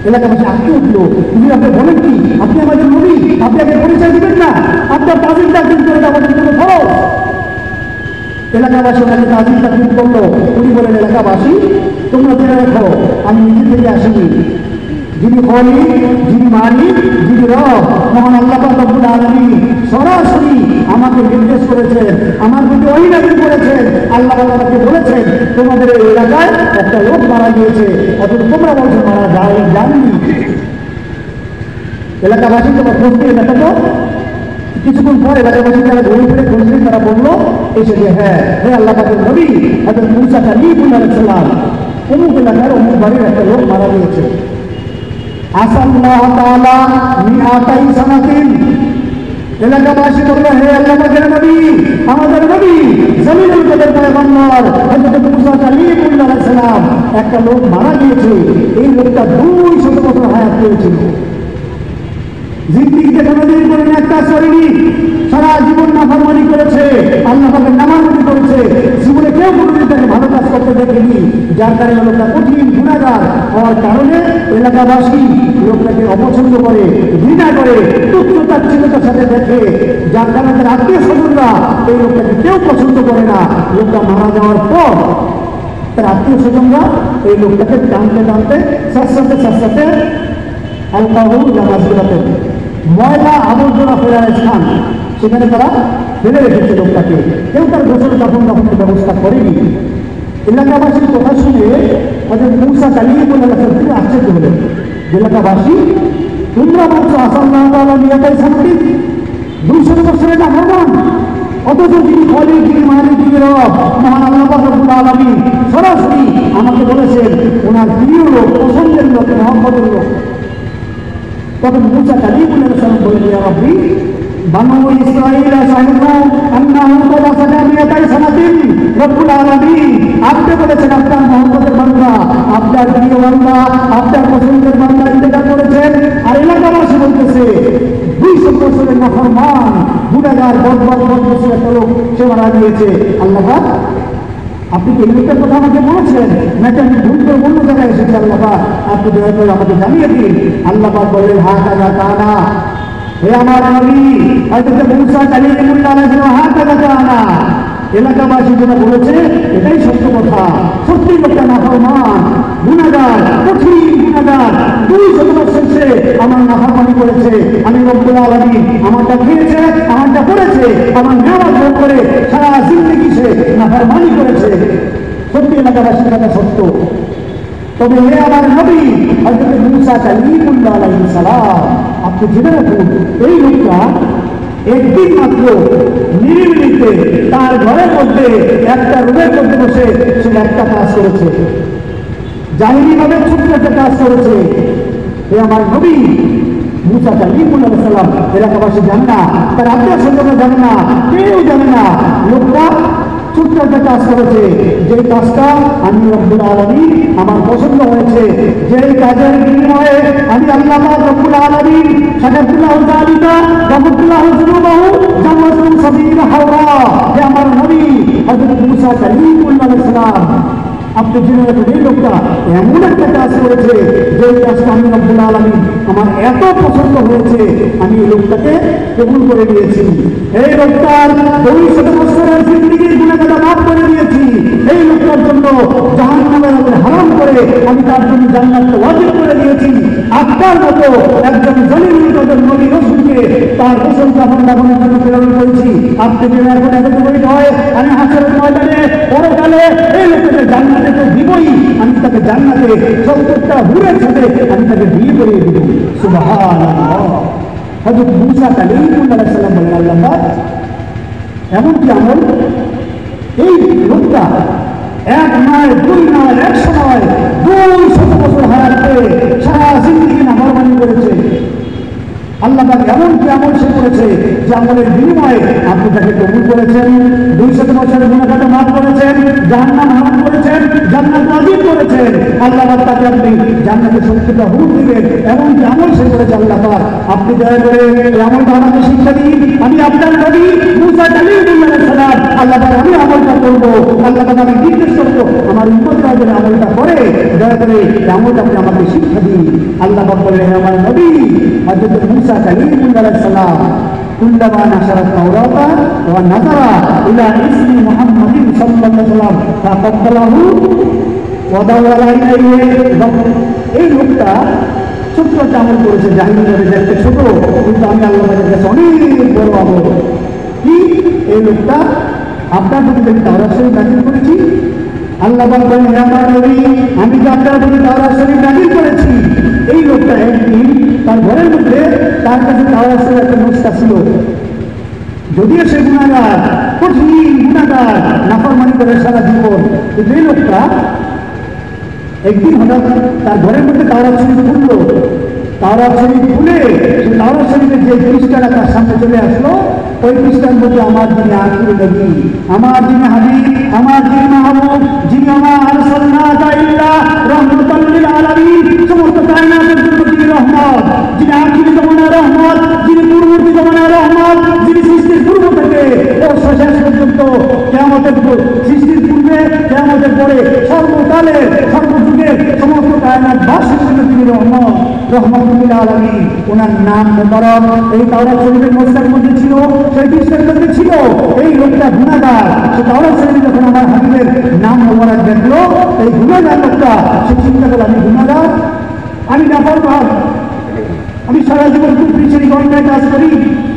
এলাকাবাসী আঁকতে উঠলো, তুমি আপনি বলেন কি আপনি আমাদের নবী, আপনি আগে পরিচয় দিবেন না? আপনার তাজিম তাকদীম করে আমাদের জন্য খরচ। এলাকাবাসী ওনাকে তাজিম তাকদীম করলো। উনি বলেন এলাকাবাসী তোমরা জেনে রাখো আমি নিজে থেকে আসিনি, যিনি খলিক, যিনি মালিক, যিনি রব মহান আল্লাহ পাক রব্বুল আলামিন সরাসরি আমাকে নির্দেশ করেছেন, আমার প্রতি ওহী নাযিল করেছেন। আল্লাহ আমাকে বলেছেন তোমাদের এই এলাকায় একটা লোক মারা গিয়েছে, অথচ তোমরা বলছো মারা যায়নি। এলাকাবাসী তোমার খোঁজ নিয়ে দেখো তো। কিছুক্ষণ পর এলাকাবাসী যারা ঘুরে ফিরে খুঁজলেন, তারা বললো এসে যে হ্যাঁ হে আল্লাহ পাকের নবী হযরত মূসা কালীমুল্লাহ আলাইহিস সালাম, অমুক এলাকার অমুক বাড়ির একটা লোক মারা গিয়েছে। আসাল্লাহ তাআলা মিআতাই সানাতিন। এলাকাবাসী বললো হে আল্লাহ পাকের নবী, আমাদের নবী জমিনুল কদর পয়গম্বর হযরত মূসা কালীমুল্লাহ আলাইহিস সালাম, একটা লোক মারা গিয়েছে, এই লোকটা 200 বছর হায়াত পেয়েছিল। জিন্দেগিতে কোনোদিন কোনো নেক কাজ করেনি, সারা জীবন নাফরমানি করেছে, আল্লাহ পাকের নাফরমানি করেছে, জীবনে কেউ কোনোদিন তাকে ভালো কাজ করতে দেখেনি, যার কারণে লোকটা কঠিন গুনাহগার হওয়ার কারণে এলাকাবাসী লোকটাকে অপছন্দ করে, ঘৃণা করে, তুচ্ছ-তাচ্ছিল্যতার সাথে দেখে, যার কারণে তার আত্মীয় স্বজনরা এই লোকটাকে কেউ পছন্দ করে না। লোকটা মারা যাওয়ার পর তার আত্মীয় স্বজনরা এই লোকটাকে টানতে টানতে সাথে ময়লা আবর্জনা ফেলার স্থান সেখানে তারা ফেলে রেখেছে লোকটাকে, কেউ তার গোসল কাপড়ের ব্যবস্থা করেনি। এলাকাবাসীর কথা শুনে হযরত মূসা কালীমুল্লাহ আলাইহিস আশ্চর্য হলেন। এলাকাবাসী তোমরা বলছো আসাল্লাহ তাআলা মিআতাই সানাতিন, 200 বছরের নাফরমান, অথচ যিনি খলিক, যিনি মালিক, যিনি রব মহান আল্লাহ পাক রব্বুল আলামিন সরাসরি আমাকে বলেছেন ওনার প্রিয় লোক, পছন্দের লোক, মহব্বতের লোক। তখন মূসা কালীমুল্লাহ আলাইহিস সালাম বললেন ইয়া রাব্বি বানু ইসরাঈল শাহিদু আন্নাহু ক্বাদ সাকা মিআতাই সানাতিন। রব্বুল আলামিন আপনি বলেছেন আপনার মহব্বতের বান্দা, আপনার প্রিয় বান্দা, আপনার পছন্দের বান্দা ইন্তেকাল করেছেন, আর এলাকাবাসী বলতেছে 200 বছরের নাফরমান গুনাহগার বদবদবদবদ একটা লোক সে মারা গিয়েছে। আল্লাহ পাক আপনি কি এই লোকের কথা আমাকে বলেছেন নাকি আমি ভুল করে অন্য জায়গায় এসেছি? আল্লাহ পাক আপনি দয়া করে আমাকে জানিয়ে দিন। আল্লাহ পাক বললেন হাকাযা কানা, হে আমার নবী হযরত মূসা কালীমুল্লাহ আলাইহিস সালাম হাকাযা কানা। এলাকাবাসী যেটা বলেছে এটাই সত্য কথা, সত্যি লোকটা নাফরমান গুনাহগার, কঠিন গুনাহগার, 200 বছর সে আমার নাফরমানি করেছে, আমি রব্বুল আলামিন আমারটা খেয়েছে, আমারটা করেছে, আমার নেওয়াজ ভোগ করে সারা জিন্দেগি সে নাফরমানি করেছে। সত্যি এলাকাবাসীর কথা সত্য। তবে হে আমার নবী হযরত মূসা কালীমুল্লাহ আলাইহিস সালাম, আপনি জেনে রাখুন এই লোকটা একদিন মাত্র নিরিবিলিতে তার ঘরের মধ্যে একটা রুমের মধ্যে বসে সে একটা কাজ করেছে, জাহিরি ভাবে ছোট্ট একটা কাজ করেছে। হে আমার নবী মূসা কালীমুল্লাহ আলাইহিস সালাম, এলাকাবাসী জানে না, তার আত্মীয় স্বজনরা জানে না, কেউ জানে না লোকটা ছোট্ট একটা কাজ করেছে, যে কাজটা আমি রব্বুল আলামিন আমার পছন্দ হয়েছে, যে কাজের বিনিময়ে আমি আল্লাহ পাক রব্বুল আলামিন শাকারতুল্লাহু যালিকা গাফরতুল্লাহু যুনুবাহু জান্নাতুন সাবিলা হাওরা। হে আমার নবী হযরত মূসা কালীমুল্লাহ আলাইহিস সালাম, আপনি জেনে রাখুন এই লোকটা এমন একটা কাজ করেছে যে কাজটা আমি রব্বুল আলামিন আমার এত পছন্দ হয়েছে, আমি এই লোকটাকে কবুল করে নিয়েছি। এই লোকটার 200 বছরের জিন্দেগির গুনাহটা মাফ করে দিয়েছি। এই লোকটার জন্য জাহান্নামের আগুন হারাম করে আমি তার জন্য জান্নাতকে ওয়াজিব করে দিয়েছি। আপনার মতো একজন জলিলুল কদর নবী রাসূলকে তার গোসল কাফন দাফনের জন্য প্রেরণ করেছি। আপনি জেনে রাখুন এত বড় হয় আমি হাসরের ময়দানে পরকালে এই লোকটাকে জান্নাতে তো দিবই, আমি তাকে জান্নাতে 70টা হুরের সাথে আমি তাকে বিয়ে করিয়ে দিব। সুবহানাল্লাহ। হযরত মুসা কালিমুল্লাহ আলাইহিস সালাম বলেন আল্লাহ পাক এমন কি আমল এই লোকটা এক নয় দুই নয় 100 নয় 200 বছর হায়াত পেয়ে সারা জিন্দেগি নাফরমানি করেছে আল্লাহ পাক এমন কি আমল সে করেছে যে আমলের বিনিময়ে আপনি তাকে কবুল করেছেন 200 বছরের গুনাহটা মাফ করেছেন জাহান্নাম হারাম করেছেন জান্নাত ওয়াজিব করেছেন আল্লাহ পাক তাকে আপনি জান্নাতে সত্যতা হুকুম দিবেন এমন কি আমল সে করেছে আল্লাহ পাক আপনি দয়া করে এই আমলটা আমাকে শিক্ষা দিন আমি আপনার নবী মুসা কালিমুল্লাহ আলাইহিস সালাম আল্লাহ পাক আমি আমলটা করব আল্লাহ পাক আমি নির্দেশ করব আমার উম্মতরা যেন আমলটা করে দয়া করে এই আমলটা আপনি আমাকে শিক্ষা দিন আল্লাহ পাক বলেন হে আমার নবী হযরত মুসা কালিমুল্লাহ আলাইহিস সালাম كلما نشر التوراة ونظر إلى اسم محمد صلى الله عليه وسلم فقبله ودور إليه এই লোকটা ছোট্ট একটা আমল করেছে জাহিলিয়াতে দেখতে ছোট কিন্তু আমি আল্লাহর কাছে অনেক বড় আমল কি এই লোকটা আপনার প্রতি আমি তাওরাত শরীফ নাযিল করেছি আল্লাহ বলেন হে আমার নবী আমি যে আপনার প্রতি তাওরাত শরীফ নাযিল করেছি এই লোকটা একদিন তার ঘরের মধ্যে তার কাছে তাওরাত শরীফের একটা নুসখা ছিল যদিও সে গুনাহগার কঠিন গুনাহগার নাফরমানি করে সারা জীবন কিন্তু এই লোকটা একদিন হঠাৎ তার ঘরের মধ্যে তাওরাত শরীফ খুললো তাওরাত শরীফ খুলে সেই তাওরাত শরীফের যে পৃষ্ঠাটা তার সামনে চলে আসলো ওই পৃষ্ঠার মধ্যে আমার যিনি আখির নবী আমার যিনি হাবিব আমার যিনি মাহবুব যিনি আমার আরসালনাকা ইল্লা রাহমাতাল লিল আলামিন সমস্ত কায়নাতের জন্য যিনি রহমত যিনি আখির জামানার রহমত যিনি পূর্ববর্তী জামানার রহমত যিনি সৃষ্টির পূর্ব থেকে ও শেষ পর্যন্ত কিয়ামতের সৃষ্টির পূর্বে কিয়ামতের পরে সর্বকালে সর্বযুগের সমস্ত কায়নাত বাসীর জন্য তিনি রহমত রহমাতুল আলামিন ওনার নাম মোবারক এই তাওরাত শরীফের নুসখার মধ্যে ছিল সেই পৃষ্ঠার মধ্যে ছিল এই লোকটা গুনাহগার সে তাওরাত শরীফে যখন আমার হাবিবের নাম মোবারক দেখলো এই গুনাহগার লোকটা সে চিন্তা করলো আমি গুনাহগার আমি নাফরমান আমি সারা জীবন কুফরি শিরক অন্যায় কাজ করি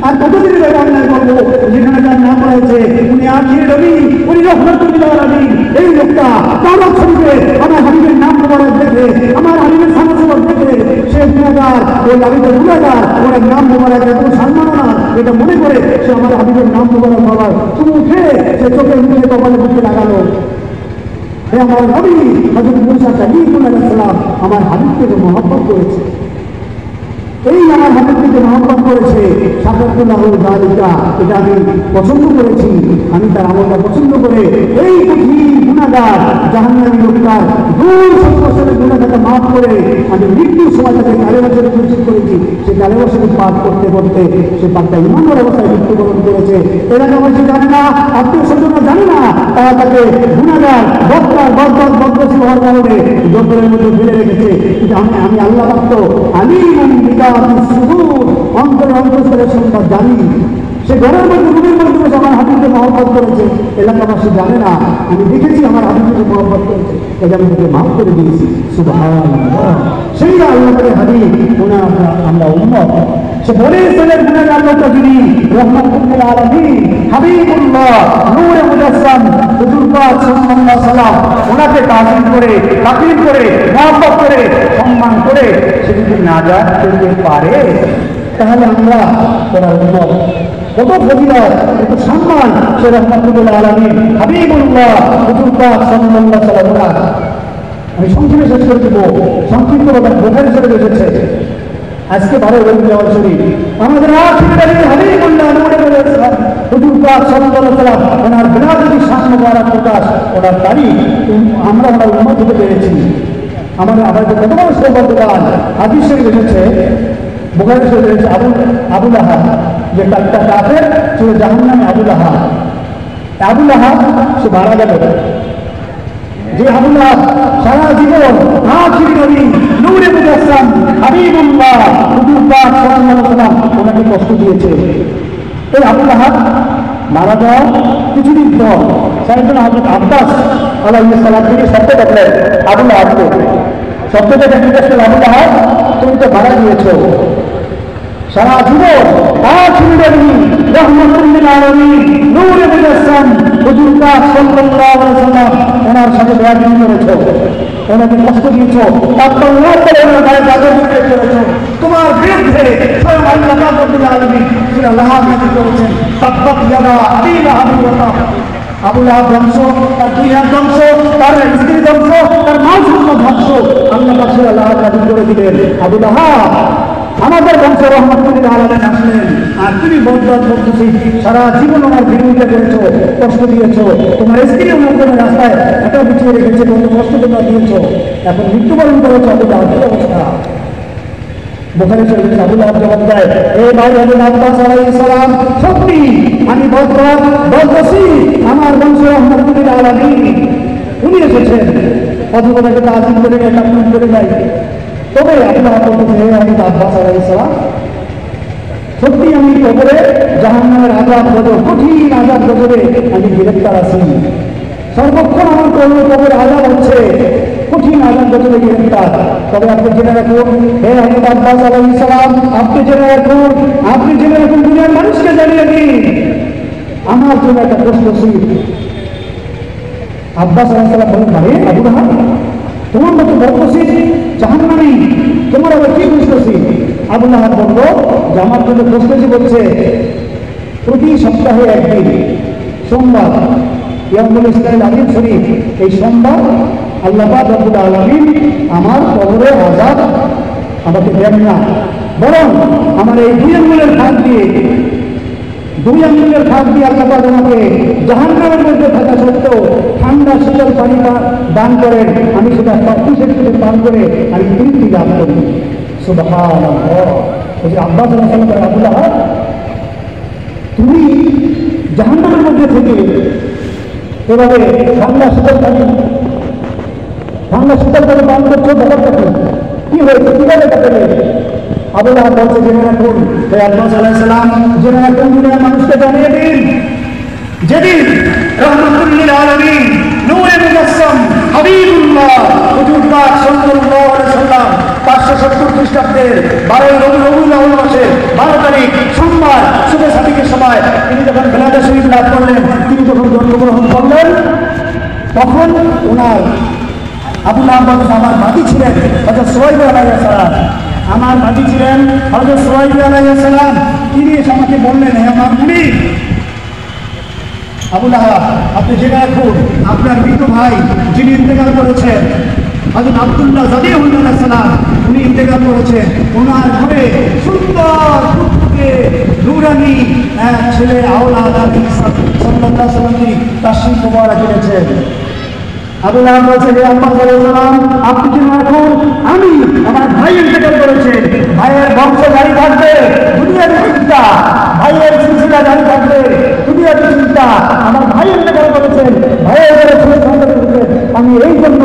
আর কতদিন ধরে অন্যায় করবো যেখানে তার নাম রয়েছে উনি আখির নবী উনি রহমাতুল আলামিন এই লোকটা তাওরাত শরীফে আমার হাবিবের নাম মোবারক দেখে আমার হাবিবের সামনে দেখে সে গুনাহগার ওই হাবিবের গুনাহগার ওর নাম মোবারক এত সম্মাননা এটা মনে করে সে আমার হাবিবের নাম মোবারক বাবার তুমি উঠে সে চোখে মুখে কপালে মুখে লাগালো হে আমার নবী হযরত মুসা কালিমুল্লাহ আলাইহিস সালাম আমার হাবিবকে মহব্বত করেছে এই আমার হাবিবকে মহব্বত করেছে সাকাতুল্লাহু যালিকা এটা আমি পছন্দ করেছি আমি তার আমলটা পছন্দ করে এই কঠিন গুনাহগার জাহান্নামী লোকটার 200 বছরের গুনাহটাকে মাফ করে আমি মৃত্যুর সময় তাকে কালেমা শরীফ পরিচিত করেছি সে কালেমা শরীফ পাঠ করতে করতে সে পাঠটা ইমানের অবস্থায় মৃত্যুবরণ করেছে এরা আমার সে জানে না আত্মীয় স্বজনরা জানে না তারা তাকে গুনাহগার বদমাশ হওয়ার কারণে জঙ্গলের মধ্যে ফেলে রেখেছে কিন্তু আমি আল্লাহ ভক্ত আলিমুন বিদাতিস সুদূর অন্তরের অন্তঃস্থলের সংবাদ জানি সে ঘরের মধ্যে রুমের মধ্যে বসে আমার হাবিবকে মহব্বত করেছে এলাকাবাসী জানে না আমি দেখেছি আমার হাবিবকে মহব্বত করেছে এটা আমি তাকে মাফ করে দিয়েছি সুবহানাল্লাহ সেই আল্লাহর হাবিব ওনার আমরা উম্মত সে বলে ইসরায়েলের গুনাহগার লোকটা যিনি রহমাতুল আলামিন হাবিবুল্লাহ নূরে মুজাসসাম হুজুর পাক সাল্লাল্লাহু আলাইহি ওয়াসাল্লাম ওনাকে তাজিম করে তাকরীম করে মহব্বত করে সম্মান করে সে যদি নাজাত পেতে পারে তাহলে আমরা ওনার উম্মত কত ফজিলত কত সম্মান সে রহমাতুল আলামিন হাবিবুল্লাহ হুজুর পাক সাল্লাল্লাহু আলাইহি ওয়াসাল্লাম আমি সংক্ষেপে শেষ করে দেব সংক্ষিপ্তভাবে বোঝার হিসেবে এসেছে আজকে ভালো রবি দেওয়ার শরীর আমাদের হাবিবুল্লাহ নূরে মুজাসসাম হুজুর পাক সাল্লাল্লাহু আলাইহি ওয়াসাল্লাম ওনার বিলাদি শান মুবারক প্রকাশ ওনার তারিখ আমরা ওনার উম্মত হতে পেরেছি আমাদের কত বড় সৌভাগ্যবান হাদিস শরীফ এসেছে বুখারী শরীফে এসেছে আবু লাহাব যে একটা কাফের ছিল জাহান্নামে আবু লাহাব সে মারা গেল যে আবু লাহাব সারা জীবন আখির নবী নূরে মুজাসসাম হাবিবুল্লাহ হুজুর পাক সাল্লাল্লাহু আলাইহি ওয়াসাল্লাম ওনাকে কষ্ট দিয়েছে এই আবু লাহাব মারা যাওয়ার কিছুদিন পর সাইয়েদনা হযরত আব্বাস আলাইহিস সালাম থেকে শব্দ দেখলেন আবু লাহাবকে শব্দটা জিজ্ঞেস করলেন আবু লাহাব তুমি তো মারা গিয়েছো সারা জীবন আখির নবী রহমাতুল লিল আলামিন নূরে মুজাসসাম হুজুর পাক সাল্লাল্লাহু আলাইহি ওয়াসাল্লাম ওনার সাথে বেয়াদবি করেছো, ওনাকে কষ্ট দিয়েছো, তারপর না করে ওনার গায়ে চাদর দিয়ে করেছো, তোমার বিরুদ্ধে স্বয়ং আল্লাহ রাব্বুল আলামিন সূরা লাহাব নাযিল করেছেন, তাব্বাত ইয়াদা আবি লাহাব ওয়া তাব। আবু লাহাব ধ্বংস, তার দুনিয়ার ধ্বংস, তার স্ত্রী ধ্বংস, তার মান সম্মান ধ্বংস। আল্লাহ পাক সূরা লাহাব নাযিল করে দিলেন, আবু লাহাব আমাদের বংশ রহমতুল্লাহ আলামিন আসলেন, আর তুমি বদলাত করতেছি, সারা জীবন আমার বিরুদ্ধে করেছো, কষ্ট দিয়েছো, তোমার স্ত্রী আমার কোনো রাস্তায় এটা বিছিয়ে রেখেছে, কত কষ্ট তোমরা দিয়েছো, এখন মৃত্যুবরণ করেছো। আবু লাহাবের অবস্থা বুখারী শরীফে আবু লাহাব জবাব দেয়, এ ভাই হযরত আব্বাস আলাইহিস সালাম, সত্যি আমি বলতেছি আমার বংশ রহমতুল্লাহ আলামিন উনি এসেছেন, অথবাকে তাজিম করে নেয়, তাকবীর করে নেয়। তবে আবু লাহাব বলতেছে, হে হযরত আব্বাস আলাইহিস সালাম, সত্যি আমি কবরে জাহান্নামের আযাব গজব, কঠিন আযাব গজবে আমি গ্রেফতার আছি, সর্বক্ষণ আমার কবরে আযাব হচ্ছে, কঠিন আযাব গজবে গ্রেফতার। তবে আপনি জেনে রাখুন, হে হযরত আব্বাস আলাইহিস সালাম, আপনি জেনে রাখুন দুনিয়ার মানুষকে জানিয়ে দিন আমার জন্য একটা প্রশ্ন ছিল। আব্বাস আলাইহিস সালাম বলেন, আরে আবু লাহাব, তোমার মতো বদনসিব জাহান্নামী, তোমার আবার কি বুঝতেছি? আবু লাহাব বলল যে আমার জন্য প্রস্তুতি হচ্ছে প্রতি সপ্তাহে একদিন সোমবার, ইয়ামুল ইসলামিল আযীম শরীফ, এই সোমবার আল্লাহ পাক রব্বুল আলামিন আমার কবরে আযাব আমাকে দেন না, বরং আমার এই দুই আঙ্গুলের ফাঁক দিয়ে আল্লাহ পাক আমাকে জাহান্নামের মধ্যে থাকা সত্ত্বেও ঠান্ডা শীতল পানি দান করেন, আমি সেটা সবকিছু পান করে আমি তৃপ্তি লাভ করি। সুবহানাল্লাহ। আব্বাস আলাইহিস সালাম, আবু লাহাব, তুমি জাহান্নামের মধ্যে থেকে এভাবে ঠান্ডা শীতল পানি পান করছো, ব্যাপারটা কি হয়েছে, কিভাবে কাটবে? আবু লাহাব বলছে, জেনে রাখুন, হে আব্বাস আলাইহিস সালাম, জেনে রাখুন দুনিয়ার মানুষকে জানিয়ে দিন, যেদিন রহমতুল্লিল আলামিন নূরে মুজাসসাম হাবিবুল্লাহ হুজুর পাক সাল্লাল্লাহু আলাইহি ওয়াসাল্লাম 570 খ্রিস্টাব্দের 12 রবিউল আউয়াল মাসে 12 তারিখ সোমবার শুভে সাদিকের সময় তিনি যখন বেলাদে শরীফ লাভ করলেন, তিনি যখন জন্মগ্রহণ করলেন, তখন ওনার আবু লাহাব বলছেন, আমার বাদী ছিলেন হযরত সুহাইব আলাইহিস সালাম, আমার বাদী ছিলেন হযরত সুহাইব আলাইহিস সালাম। তিনি এসে আমাকে বললেন, হে আমার মুরিদ আবু লাহাব, আপনি জেনে রাখুন আপনার মৃত ভাই যিনি ইন্তেকাল করেছেন হযরত আব্দুল্লাহ জাবিহুল্লাহ আলাইহিস সালাম, উনি ইন্তেকাল করেছেন, ওনার ঘরে সুন্দর টুকটুকে নূরানি এক ছেলে আওলাদ নবী সাল্লাল্লাহু আলাইহি ওয়াসাল্লাম তাশরীফ মুবারক এনেছেন। আবু লাহাব বলছে, হে আব্বাস আলাইহিস সালাম, আপনি জেনে রাখুন আমি আমার ভাই ইন্তেকাল করেছে, ভাইয়ের বংশ জারি থাকবে, দুনিয়ার চিন্তা, ভাইয়ের সিলসিলা জারি থাকবে, দুনিয়ার চিন্তা, আমার ভাই ইন্তেকাল করেছেন, ভাইয়ের ঘরে ছেলে সন্তান করেছেন, আমি এই জন্য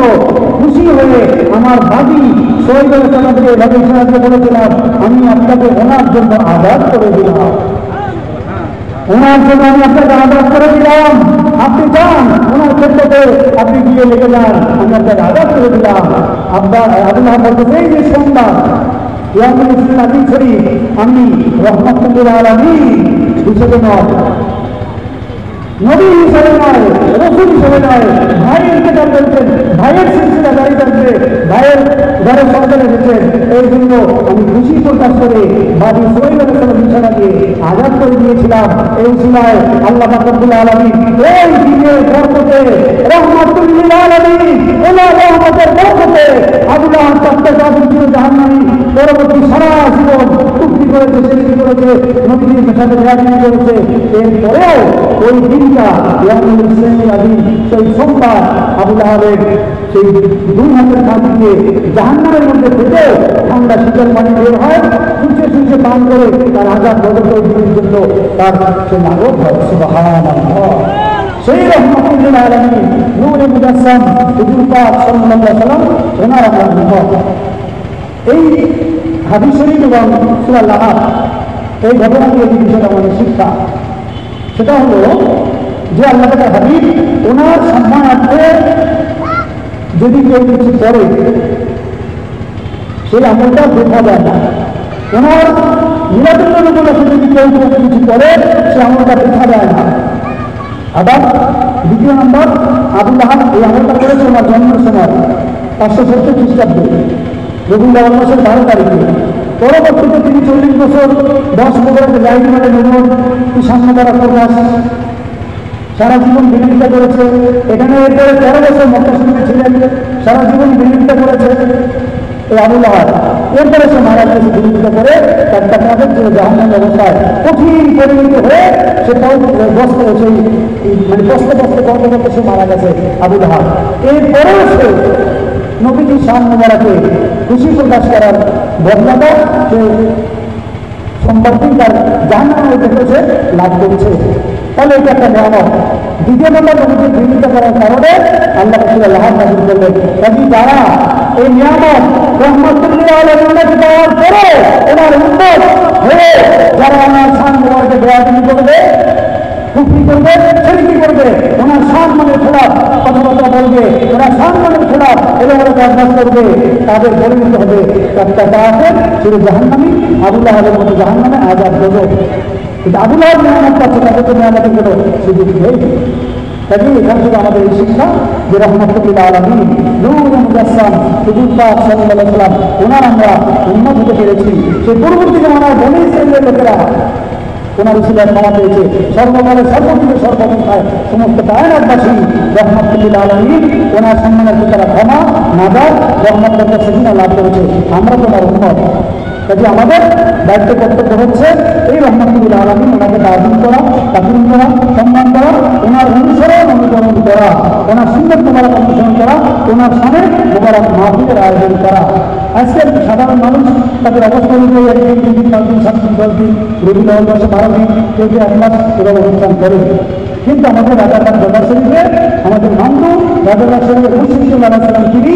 খুশি হয়ে আমার বাদী সুহাইব আলাইহিস সালামকে এভাবে সাহায্য করেছিলাম, আমি আপনাকে ওনার জন্য আযাদ করে দিলাম, ওনার জন্য আমি আপনাকে আযাদ করে দিলাম, আপনি যান ওনার ক্ষেত্রে আপনি গিয়ে লেগে যান, আমি আপনাকে আযাদ করে দিলাম। আবু লাহাব বলতেছে, এই যে সোমবার ইয়ামুল ইসলামিল আযীম শরীফ আমি রহমতুল্লিল আলামিন হিসেবে নয়, নবী হিসেবে নয়, রাসূল হিসেবে নয়, ভাই ইন্তেকাল করেছেন, ভাইয়ের সিলসিলা জারি থাকবে, ভাইয়ের ঘরে সন্তান এসেছেন, এই জন্য আমি খুশি প্রকাশ করে বাদী সুহাইব আলাইহিস সালাম নিশানা দিয়ে আযাদ করে দিয়েছিলাম। এই সময় আল্লাহ পাক রব্বুল আলামিন এই দিনের বরকতে রহমতুল্লিল আলামিন ওনার রহমতের বরকতে আবু লাহাব তাকে জাহান্নামী পরবর্তী সারা জীবন চুক্তি করেছে, সিদ্ধি করেছে, নবীর সাথে বেয়াদবি করেছে, এরপরেও ওই দিনটা ইয়ামুল ইসলামিল আযীম সেই সোমবার আবু লাহাবের সেই দুই হাতের কাজ দিয়ে জাহান্নামের মধ্যে থেকে ঠান্ডা শীতল পানি বের হয়, শুষে পান করে তার আযাব বদল দিনের জন্য তার সে লাঘব হয়। সুবহানাল্লাহ। সেই রহমতুল্লিল আলামিন নূরে মুজাসসাম হুজুর পাক সাল্লাল্লাহু আলাইহি ওয়াসাল্লাম ওনার আমরা উম্মত। এই হাদিস শরীফ এবং সূরা লাহাব এই ঘটনা দিয়ে যে বিষয়টা আমাদের শিক্ষা, সেটা হলো যে আল্লাহ তাআলা হাবিব ওনার সম্মানার্থে যদি কেউ কিছু করে সেই আমলটা দেখা যায় না, ওনার নিরাপত্তার উপলক্ষে যদি কেউ কিছু করে সে আমলটা দেখা যায় না। আবার দ্বিতীয় নম্বর, আবু লাহাব এই আমলটা করেছে ওনার জন্মের সময় 570 খ্রিস্টাব্দে রবিউল আউয়াল মাসের 12 তারিখে। পরবর্তীতে তিনি 40 বছর 10 বছরের জাহিলি মানে নবুয়ত সামনে দ্বারা প্রকাশ সারা জীবন বিরোধিতা করেছে। এখানে এরপরে 13 বছর মক্কা শরীফে ছিলেন, সারা জীবন বিরোধিতা করেছে এই আবু লাহাব। এরপরে সে মারা গেছে বিরোধিতা করে, তার টাকাদের যে জাহান্নাম অবস্থায় কঠিন পরিণত হয়ে সেটাও সেই মানে কষ্ট করতে করতে করতে সে মারা গেছে আবু লাহাব। এরপরেও সে নবীজির সামনে মারাকে খুশি প্রকাশ করার বদলাটা সে সম্পর্কে তার জাহান্নামে দেখেছে লাভ করছে। তাহলে এটা একটা নিয়ামত। দ্বিতীয় নম্বর, নবীকে বিরোধিতা করার কারণে আল্লাহ রাসূল লাহাব নাযিল করলেন। কাজী যারা এই নিয়ামত রহমাতুল্লিল আলামিনকে পাওয়ার পরে ওনার উম্মত হয়ে যারা ওনার শান মোবারকে বেয়াদবি করবে, কুফরি করবে, শিরকি করবে, ওনার সম্মানের খেলাফ কথাবার্তা বলবে, ওরা সম্মানের খেলাফ এবং ওরা কাজ করবে, তাদের পরিণত হবে একটা কাফের, শুধু জাহান্নামী, আবু লাহাবের মতো জাহান্নামে আযাব গজব। কিন্তু আবু লাহাব নিয়ামত পাচ্ছে, তাদের তো নিয়ামতের কোনো সুযোগ নেই। কাজে এখান থেকে আমাদের এই শিক্ষা যে রহমাতুল্লিল আলামিন নূরে মুজাসসাম হুজুর পাক সাল্লাল্লাহু আলাইহি ওয়াসাল্লাম ওনার আমরা উম্মত হতে পেরেছি। সেই পূর্ববর্তী জামানার বনী ইসরাঈলের লোকেরা ওনার উসিলায় ক্ষমা পেয়েছে। সর্বকালে সর্বদিকে সর্বক্ষায় সমস্ত কায়নাতবাসী রহমাতুল্লিল আলামিন ওনার সম্মানের তারা ক্ষমা নাজাত রহমতের কাছে লাভ করেছে। আমরা তো তার উম্মত। কাজে আমাদের দায়িত্ব কর্তব্য হচ্ছে এই রহমাতুল্লিল আলামিন ওনাকে তাজিম করা, তাকরীম করা, সম্মান করা, ওনার অনুকরণ করা, ওনার সুন্নাত মুবারক অনুসরণ করা, ওনার সামনে মুবারক মাহফিলের আয়োজন করা। আজকের সাধারণ মানুষ তাদের অবস্থা অনুযায়ী 1 দিন 2 দিন 4 দিন 7 দিন 10 দিন রবিউল আউয়াল মাসে 12 দিন কেউ 1 মাস এভাবে অনুষ্ঠান করে। কিন্তু আমাদের রাজাকার দরবার শরীফে আমাদের মামদু রাজাকার শরীফের মুর্শিদ আলাইহিস সালাম তিনি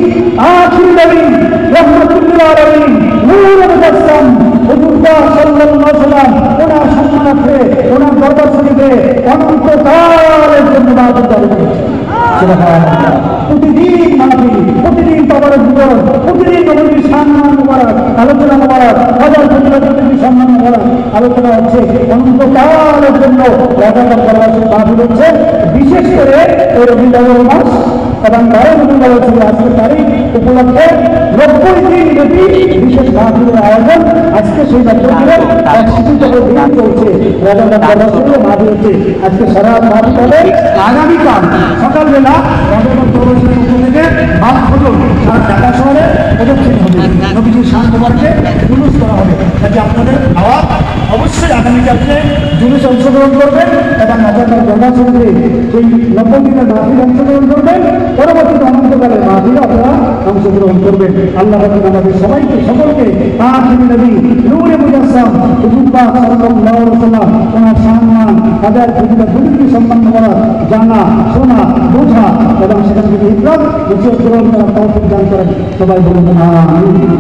আখির নবী রহমাতুল্লিল আলামিন নূরে মুজাসসাম হুজুর পাক সাল্লাল্লাহু আলাইহি ওয়াসাল্লাম ওনার সম্মানার্থে ওনার দরবার শরীফে অনন্তকালের জন্য ইবাদত করেছেন। সুবহানাল্লাহ। প্রতিদিন মাহফিল, প্রতিদিন কবরের বিবরণ, প্রতিদিন নবীর সম্মান মুবারক আলোচনা মুবারক, হাজার নবীর সম্মান মুবারক আলোচনা হচ্ছে। অনন্তকালের জন্য রাজাকার দরবার শরীফ মাহফিল হচ্ছে। বিশেষ করে এই রবিউল আউয়াল মাস এবং 12 রবিউল আউয়াল শরীফ আজকের তারিখ উপলক্ষে 90 দিন ব্যাপী বিশেষ মাহফিলের আয়োজন। আজকে সেই মাহফিলের 61তম দিন চলছে। রাজাকার দরবার শরীফে মাহফিল হচ্ছে। আজকে সারা মাহফিল হবে। আগামীকাল সকালবেলা রাজাকার দরবার শরীফের পক্ষ থেকে মাঠ ফজর সারা ঢাকা শহরে প্রদক্ষিণ হবে, নবীজির শান মোবারকে জুলুস করা হবে। কাজে আপনাদের দাওয়াত, অবশ্যই আগামীকালকে জুলুসে অংশগ্রহণ করবেন এবং রাজাকার দরবার শরীফে সেই 90 দিনের মাহফিল অংশগ্রহণ করবেন। পরবর্তীতে অনন্তকালের মাহফিলে আপনারা অংশগ্রহণ করবেন। আল্লাহ রাব্বুল আমাদের সবাইকে সকলকে আখির নবী নূরে মুজাসসাম হুজুর পাক সাল্লাল্লাহু আলাইহি ওয়াসাল্লাম ওনার সম্মান হাজার কোটি সম্মান করা, জানা, শোনা, বোঝা এবং সেখান থেকে ইবরাত নসিহত গ্রহণ করার তৌফিক দান করেন। সবাই বলুন আমিন।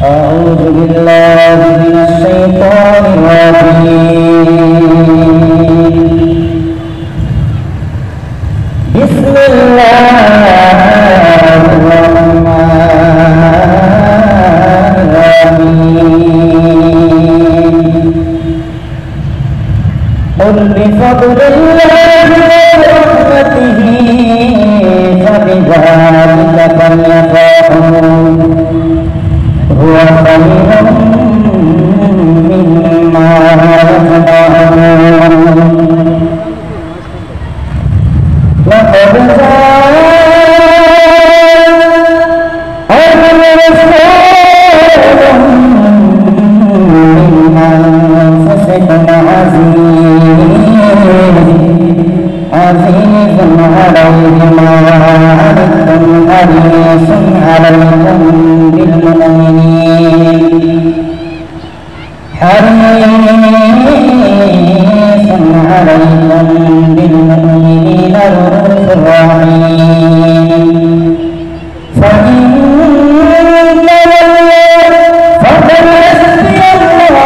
أعوذ بالله من الشيطان الرجيم. بسم الله الرحمن الرحيم. قل بفضل الله ورحمته فبذلك فليفرحوا هو خير مما يجمعون. لقد جاءكم رسول من أنفسكم عزيز عليه ما عنتم حريص عليكم بالمؤمنين رءوف رحيم. فإن تولوا فقل حسبي الله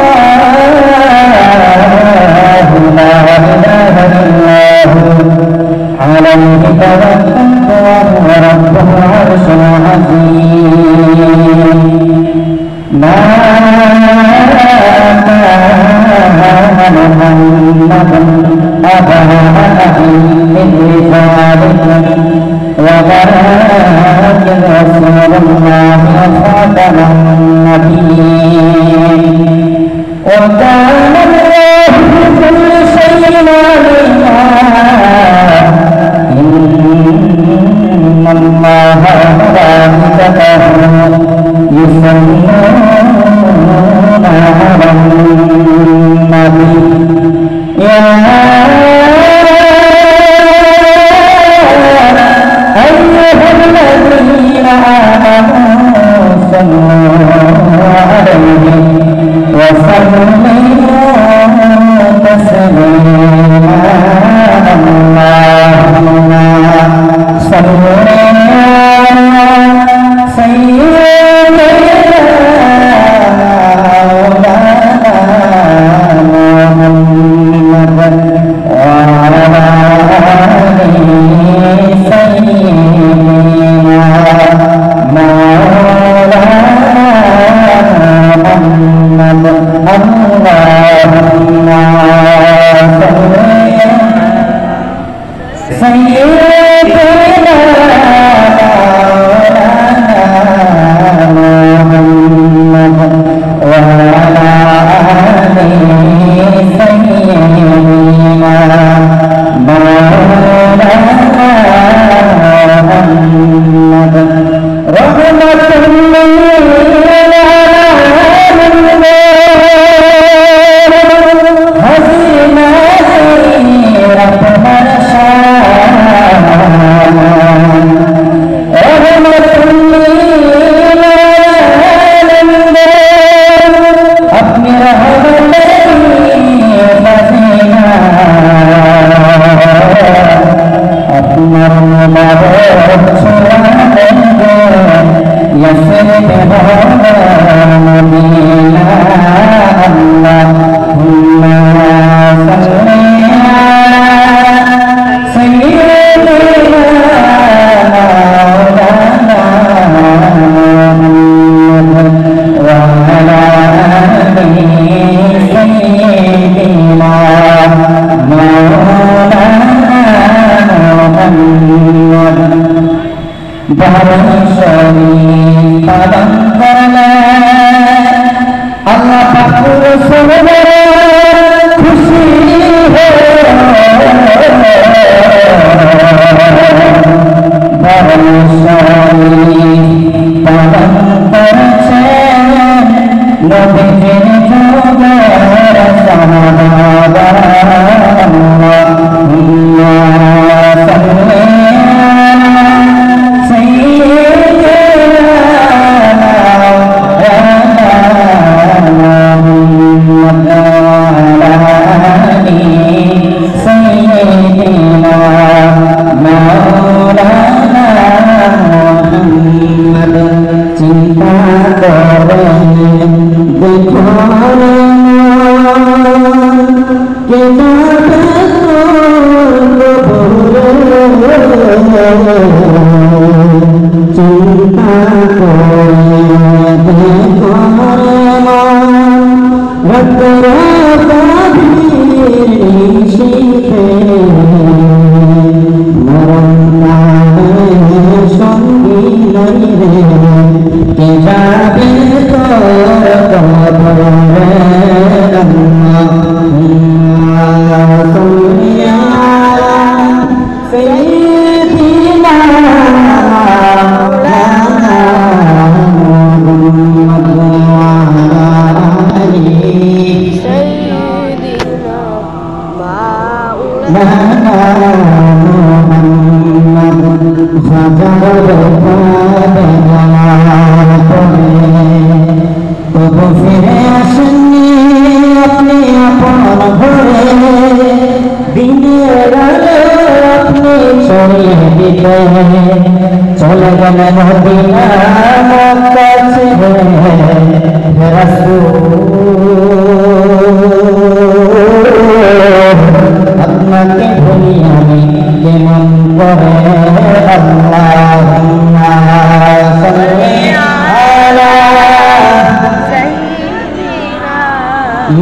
لا إله إلا هو عليه توكلت وهو رب العرش العظيم. رسول الله خاتم النبيين وكان الله بكل شيء عليما إن الله وملائكته يصلون على النبي يا أيها الذين آمنوا صلوا عليه وسلموا تسليما اللهم صل على سيدنا محمد وعلى آله سيدنا مولانا محمد اللهم صل سيدنا محمد وعلى آله سيدنا مولانا محمد رحمة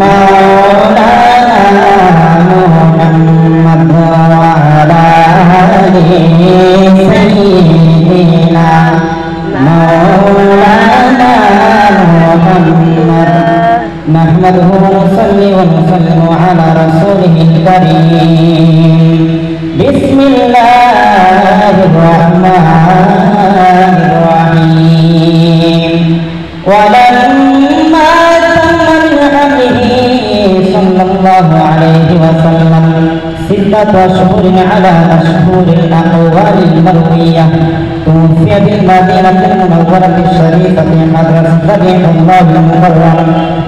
مولانا محمد وعلى آله سيدنا نحمده ونصلي ونسلم على رسوله الكريم. بسم الله الرحمن الرحيم. ولما تم من حمله صلى الله عليه وسلم 6 أشهر على أشهر الأقوال المروية توفي بالمدينة المنورة الشريفة حضرة ذبيح الله المكرم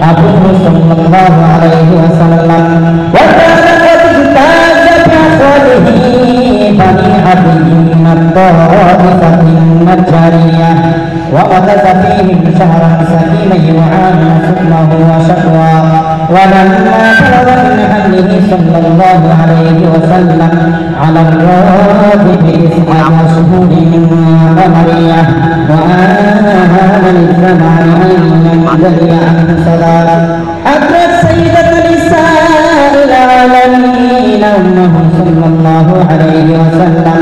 أبوه صلى الله عليه وسلم. وكان قد اجتاز بأخوته بني عدي من الطائفة النجارية ومكث فيهم شهرا سكينا يعاني سكنه وشكوى. ولما بلغ من حمله صلى الله عليه وسلم على الراجح 9 أشهر من قمرية وآمن الزمان أن ينجلي عن صلاة حتى سيدة نساء العالمين أمه صلى الله عليه وسلم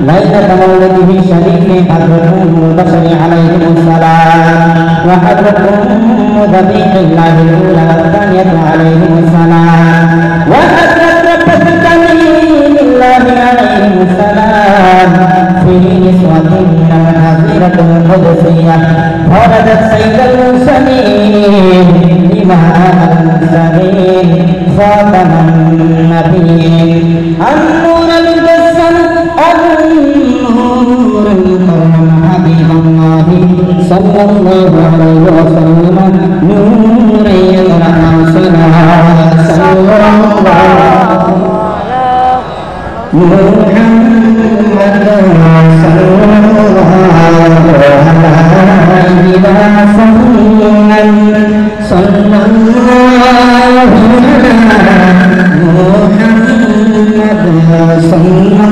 ليلة مولده الشريف حضرة البشر عليهم السلام وحضرة ذبيح الله الأولى والثانية عليهم السلام وحضرة ربة الكريم الله عليهم السلام في نسوة الحزيرة القدسية ولدت سيد المرسلين إمام المرسلين خاتم النبيين النور المجسم النور المكرم حبيب الله صلى الله عليه وسلم نور يطلع صلاة صلى الله محمد صلى الله عليه وسلم صلى الله محمد صلى الله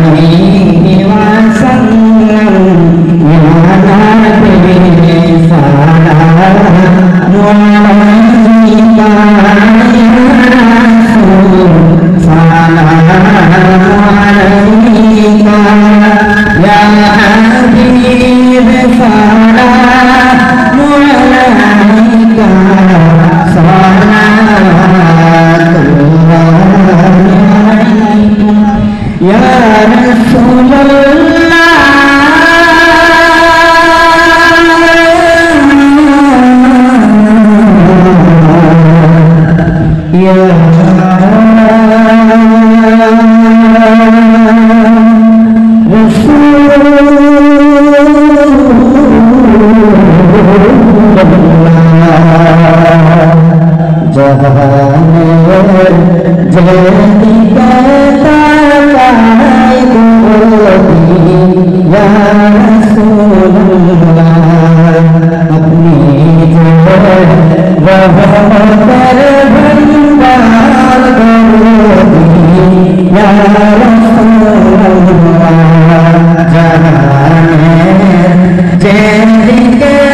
عليه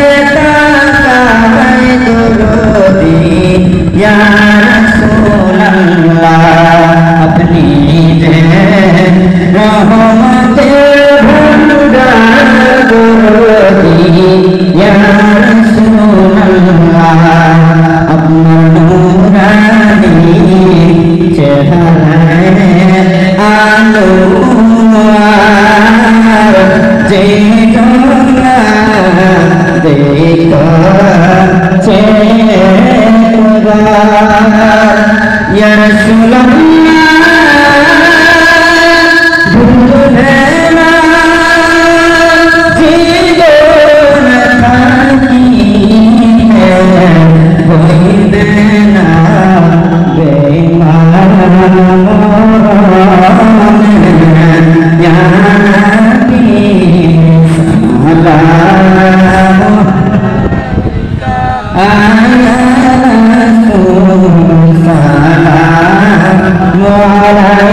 وسلم وعلى آله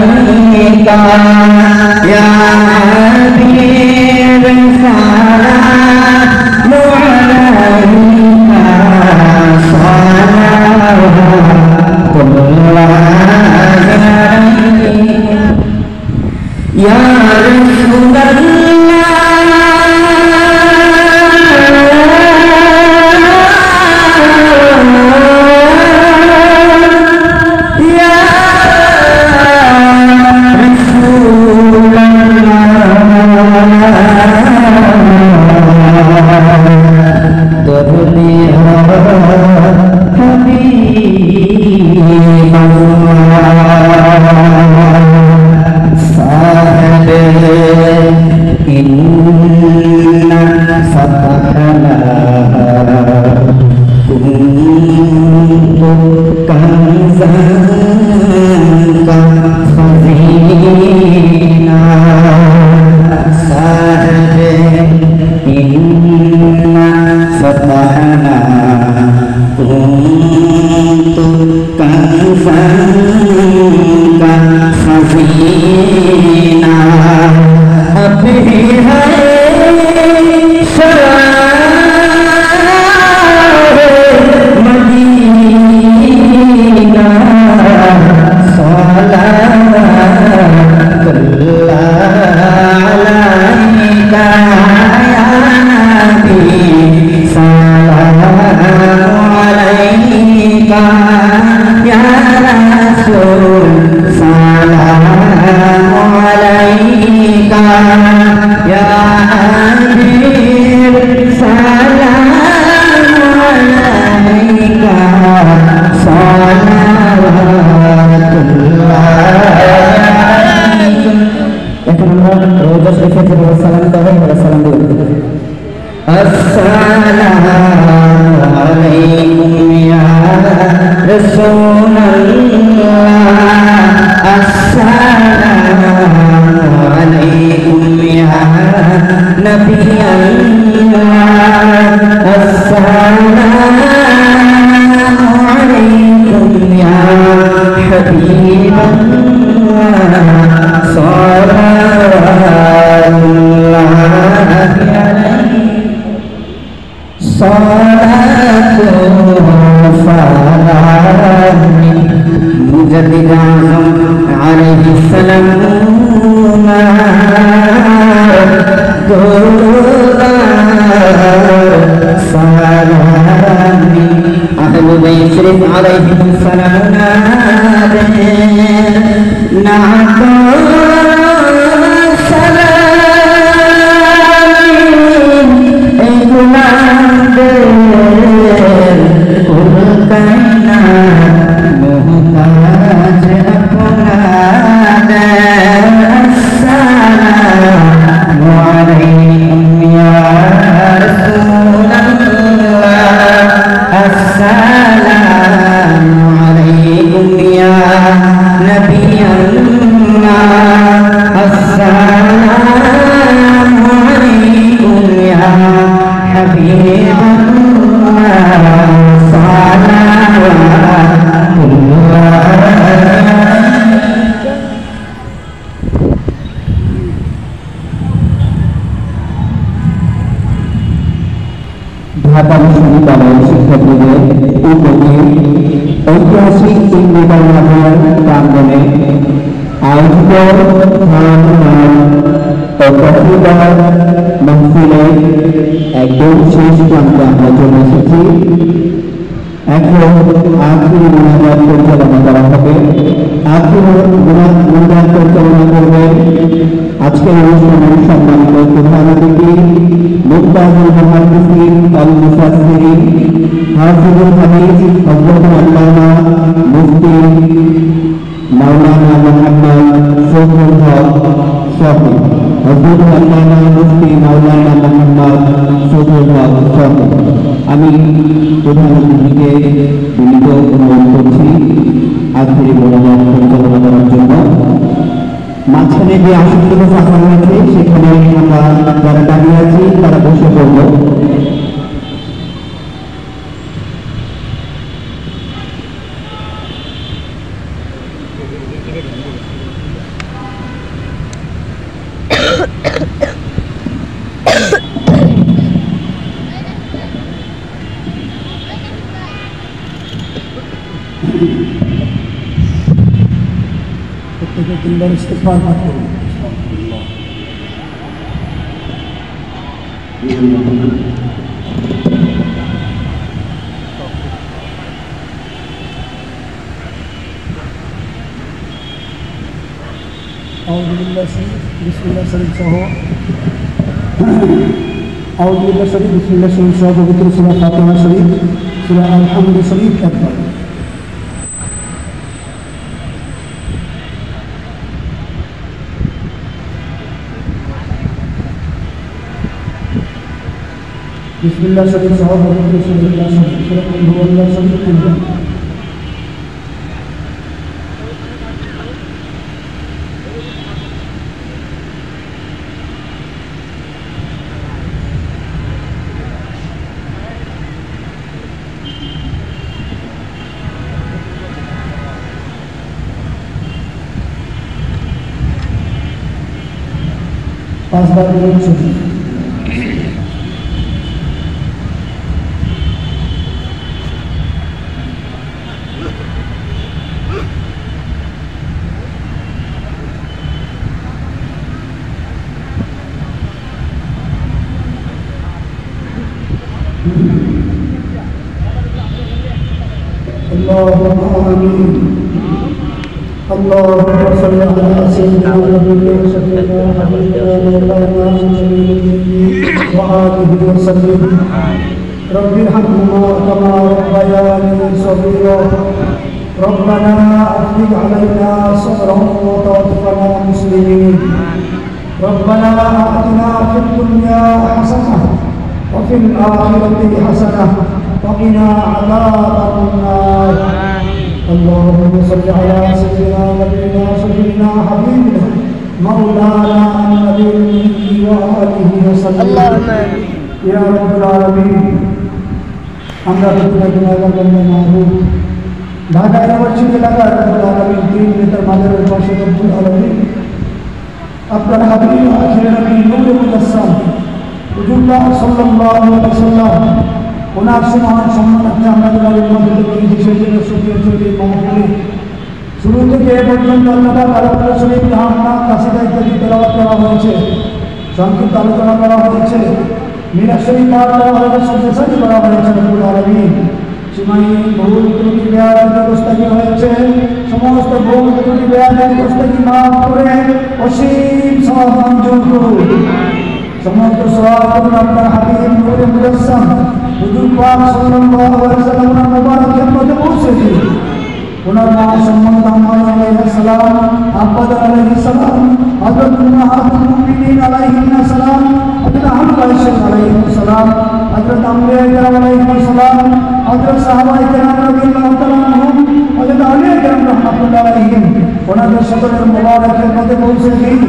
ঢাকা বিশ্ববিদ্যালয়ের শিক্ষার্থীদের উদ্যোগে ঐতিহাসিক ইন্দিরা নগর প্রাঙ্গণে আয়োজিত ধান ও কফিদার মাহফিলের একদম শেষ প্রান্তে আমরা চলে এসেছি। এখন আখরি মুনাজাত পরিচালনা করা হবে। আখরি মুনাজাত পরিচালনা করবেন আজকের অনুষ্ঠানের সম্মানিত প্রধান অতিথি মুক্তাহুল মুহাদ্দিসিন আল মুফাসসিরিন হাফিজুল হাদিস হযরত আল্লামা মুফতি মাওলানা মুহাম্মদ ফজলুল হক শফি। হযরত আল্লামা মুফতি মাওলানা মুহাম্মদ ফজলুল হক শফি। আমি প্রধান অতিথিকে বিনীত অনুরোধ করছি আখরি মুনাজাত পরিচালনা করার জন্য। মাঝখানে যে আসনগুলো ফাঁকা রয়েছে সেখানে আমরা যারা দাঁড়িয়ে আছি তারা বসে পড়ব। প্রত্যেকে তিনবার ইস্তেগফার পাঠ করুন। আউযুবিল্লাহি বিসমিল্লাহ শরীফ সহ আউযুবিল্লাহি শরীফ বিসমিল্লাহ শরীফ সহ পবিত্র সূরা ফাতিহা শরীফ, সূরা আল-হামদ শরীফ একবার। বিসমিল্লাহ শরীফ সহ পবিত্র সূরা সূরা কুল হুয়াল্লাহু শরীফ একবার। পাঁচবার বলছি। اللهم آمين. اللهم صل على سيدنا ونبينا وشفيعنا وحبيبنا مولانا محمد وآله وسلم. رب ارحمهما كما ربياني صغيرا. ربنا أفرغ علينا صبرا وتوفنا مسلمين. ربنا آتنا في الدنيا حسنة وفي الآخرة حسنة وقنا عذاب النار. اللهم صل على سيدنا ونبينا وشفيعنا حبيبنا مولانا النبي وآله وسلم. يا رب العالمين. আমরা ঢাকা ইউনিভার্সিটি এলাকার রব্বুল আলামিন তিন নেতার মাজারের পাশে রব্বুল আলামিন আপনার হাবিব আখির নবী নূরে মুজাসসাম হুজুরুল্লাহ সাল্লাল্লাহু আলাইহি ওয়াসাল্লাম ওনার সুমহান সম্মানার্থে আমরা তোমাদের মধ্যে থেকে বিশেষ সুখের চলে মাহফিলে শুরু থেকে এ পর্যন্ত আল্লাহ তাআলা শরীফ ধারণা কাসিদা ইত্যাদি তেলাওয়াত করা হয়েছে, সংক্ষিপ্ত আলোচনা করা হয়েছে, মিলাদ শরীফ পাঠ করা হয়েছে, সঞ্চয় করা হয়েছে। রব্বুল আলামিন সীমাহীন ভুল ত্রুটি বেয়াদবি গোস্তাকি হয়েছে, সমস্ত ভুল ত্রুটি বেয়াদবি গোস্তাকি মাফ করে অসীম সওয়াব মঞ্জুর করুন। সমস্ত সওয়াব আপনার হাবিব নূরে মুজাসসাম হুজুর পাক সাল্লাল্লাহু আলাইহি ওয়াসাল্লামের মুবারক খেদমতে পৌঁছে দিন। ওনার মা সম্মানিত আম্মা আলাইহিস সালাম, আব্বা আলাইহিস সালাম, হযরত উম্মাহাতুল মুমিনিন আলাইহিস সালাম, হযরত হামজা আলাইহিস সালাম, হযরত আম্বিয়া কেরাম আলাইহিস সালাম, হযরত সাহাবায়ে কেরাম রাদিয়াল্লাহু তাআলা আনহুম, হযরত আলী কেরাম রাহমাতুল্লাহ আলাইহিম ওনাদের সকলের মুবারক খেদমতে পৌঁছে দিন।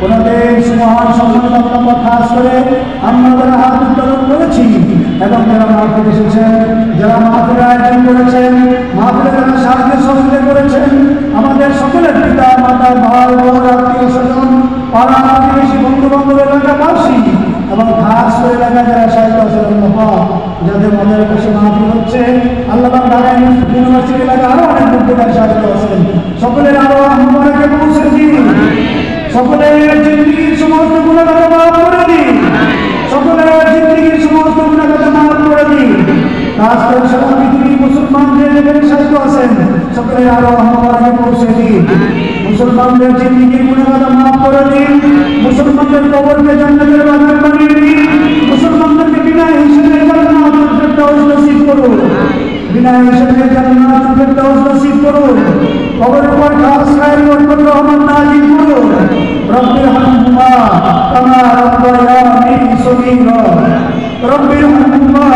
ওনাদের সুমহান সম্মানিত আল্লাহ খাস করে আমরা যারা হাত উত্তোলন করেছি এবং যারা মাহফিলে এসেছেন, যারা মাহফিলে আয়োজন করেছেন, মাহফিলে যারা সাহায্য সহযোগিতা করেছেন, আমাদের সকলের পিতা মাতা ভাই বোন আত্মীয় স্বজন পাড়া প্রতিবেশী বন্ধু বান্ধব এলাকাবাসী এবং খাস করে এলাকা যারা সাহিত্য আছেন যাদের মনের পাশে মাহফিল হচ্ছে, আল্লাহ ঢাকা ইউনিভার্সিটি এলাকা আরো অনেক বুদ্ধিমান সাহিত্য আছেন, সকলের আরো আহ্বানকে পৌঁছে দিন। সকলের জিন্দেগির সমস্ত গুনাহ মাফ করে দিন। সকলের জিন্দেগির সমস্ত গুনাহ মাফ করে দিন। খাস করে সারা পৃথিবীর মুসলমানদের যেখানে সাহিত্য আছেন সকলের আরো আহ্বানকে পৌঁছে দিন। মুসলমানদের জিন্দেগির গুনাহ মাফ করে দিন। মুসলমানদের কবরকে জান্নাতের বাগান বানিয়ে দিন। মুসলমানদেরকে বিনা হিসাবে জান্নাতুল ফেরদাউস নসিব করুন। বিনা হিসাবে জান্নাতুল ফেরদাউস নসিব করুন। কবরের পর খাস খায়ের বরকত রহমত নাজিল করুন। رب ارحمهما كما ربياني صغيرا. رب ارحمهما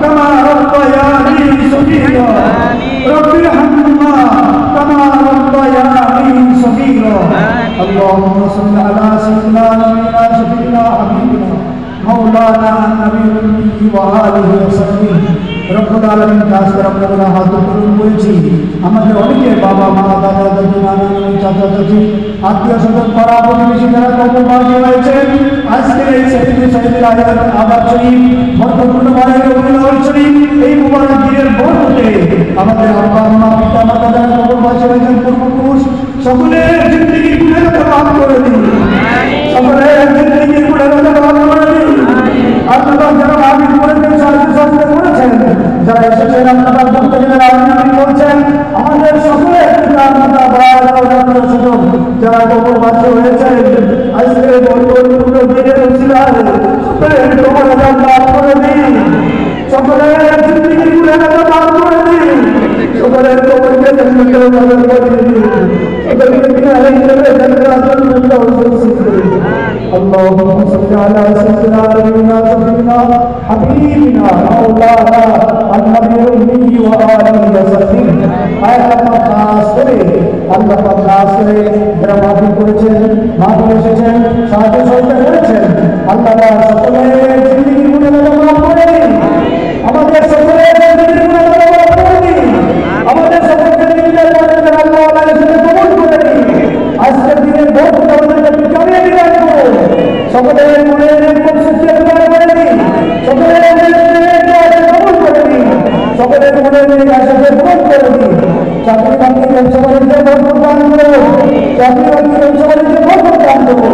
كما ربياني صغيرا. رب ارحمهما كما ربياني صغيرا. اللهم صل على سيدنا نبينا شفيعنا حبيبنا مولانا النبي وآله وسلم. রব্বুল আলামিন খাস করে আপনারা হাত উত্তোলন করেছি। আমাদের অনেকের বাবা মা দাদা দাদি নানা নানি চাচা চাচি আত্মীয় স্বজন পাড়া প্রতিবেশী যারা কবরবাসী হয়েছেন আজকে এই শহীদুল আবাদ শরীফ বরকতপূর্ণ মায়ের শরীফ এই মুবারক দিনের বরকতে আমাদের আব্বা আম্মা পিতা মাতা যারা কবরবাসী হয়েছেন পূর্বপুরুষ সকলের জিন্দেগির গুনাহকে মাফ করে দিন। সকলের জিন্দেগির গুনাহকে মাফ করে দিন। আল্লাহ যারা আমিন করেছেন সাহায্য সহযোগিতা করেছেন, যারা এসেছেন আপনারা বলতে গেলে আমিন বলছেন, আমাদের সকলের পিতা মাতা ভাই বোন সুযোগ যারা কবরবাসী হয়েছেন আজকে বরকতপূর্ণ দিনের উসিলায় সকলের কবর মাফ করে দিন। সকলের জিন্দেগির গুনাহকে মাফ করে দিন। সকলের কবরকে জান্নাতের বাগান করে দিন। সকলকে বিনা হিসাবে জান্নাতুল ফেরদাউস নসিব করে দিন। اللهم صل على سيدنا نبينا شفيعنا حبيبنا مولانا النبي وآله وسلم. আল্লাহ খাস করে যারা মাহফিল করেছেন, মাহফিল এসেছেন, সাহায্য সহযোগিতা করেছেন, আল্লাহ সকলের জিন্দেগির গুনাহ মাফ করে দিন। আমাদের সকলের জিন্দেগির গুনাহ মাফ করে দিন। আমাদের সকলকে দিনের পরে আল্লাহ আল্লাহর সাথে কবুল করে দিন। আজকের দিনের বরকত আমাদেরকে কামিয়ে দিয়ে রাখুন। সকলের মনের প্রতিষ্ঠা করে দিন, সকলের কবুল করে দিন, সকলের মনের আশাকে পূরণ করে দিন। চাকরি বাকরি ব্যবসা বাণিজ্যে বরকত দান করুন, চাকরি বাকরি ব্যবসা বাণিজ্যে বরকত দান করুন।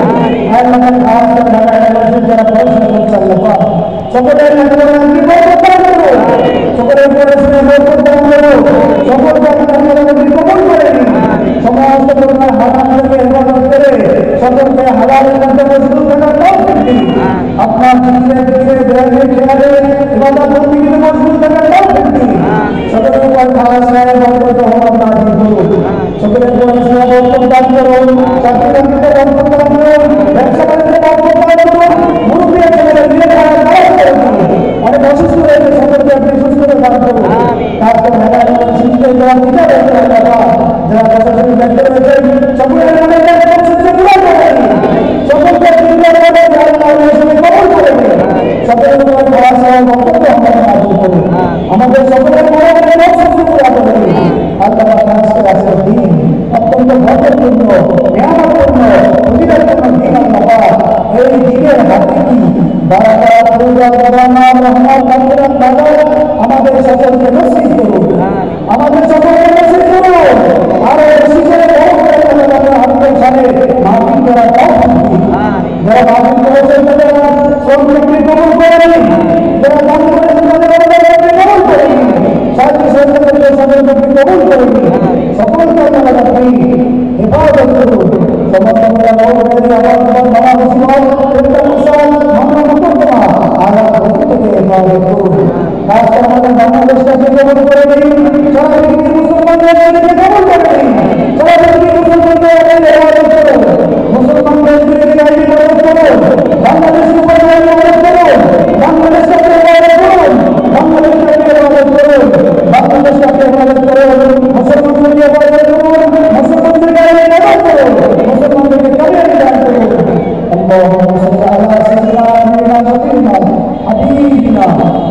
আল্লাহ খাস যারা পড়াশোনা করছে আল্লাহ সকলের বরকত দান করুন, সকলের পড়াশোনা বরকত দান করুন, সকল কবুল করে দিন। সমস্ত করোনা হারাম থেকে হেফাজত করে সকলকে হালালের মধ্যে মজবুত থাকার তৌফিক দিন। আপনার জিকিরে জিকিরে দয়ালে খেয়ালে ইবাদত বন্দেগীতে মজবুত থাকার তৌফিক দিন। সকলের উপর খালাসায় বরকত রহমত নাযিল করুন, সকলের পড়াশোনা বরকত দান করুন, চাকরি বাকরিতে বরকত দান করুন, ব্যবসা বাণিজ্যে বরকত দান করুন, মুরব্বী সকলের বিয়ে করার দাওয়াত করে দিন। অনেক অসুস্থ রয়েছে সকলকে আপনি সুস্থতা দান করুন। তারপর হেদায়েত সুস্থ দেওয়া দিতে আল্লাহ যারা প্রশাসনিক দায়িত্ব রয়েছেন সকলের মনে প্রতিষ্ঠা পূরণ করে দিন, সকলকে কবুল করে দিন, সকলের উপর ভাষা বক্তব্য আমাদের সকলের মনে প্রতিষ্ঠা পুরা করে দিন। আল্লাহ আজকের দিন অত্যন্ত বরকতপূর্ণ, নিয়ামতপূর্ণ, ফজিলতপূর্ণ দিন। আল্লাহ এই দিনের হাকিকি বারাকাত আমাদের সকলকে নসিব করুন, আমাদের সকলকে নসিব করুন। আর বেশি করে হাতের সামনে মাহফিল করার তৌফিক দিন। যারা মাহফিল করেছেন তাদের শ্রমকে কবুল করে নিন, যারা দান করেছেন তাদের কবুল করে নিন, সাহায্য সহযোগিতা সকলকে কবুল করে নিন, সকলকে আপনি হেফাজত করুন। সমস্ত আমাদের বাংলাদেশটাকে কবুল করে দিন, সারা পৃথিবীর মুসলমানদেরকে কবুল করে দিন, সারা পৃথিবীর মুসলমানদের হেফাজত করুন, মুসলমানদেরকে হেফাজত করুন, বাংলাদেশকে হেফাজত করুন, বাংলাদেশটাকে হেফাজত করুন, বাংলাদেশটাকে হেফাজত করুন, বাংলাদেশটাকে হেফাজত করুন, মুসলমানদেরকে হেফাজত করুন, মুসলমানদেরকে হেফাজত করুন, মুসলমানদেরকে কামিয়াবি দান করুন। اللهم صل على سيدنا نبينا حبيبنا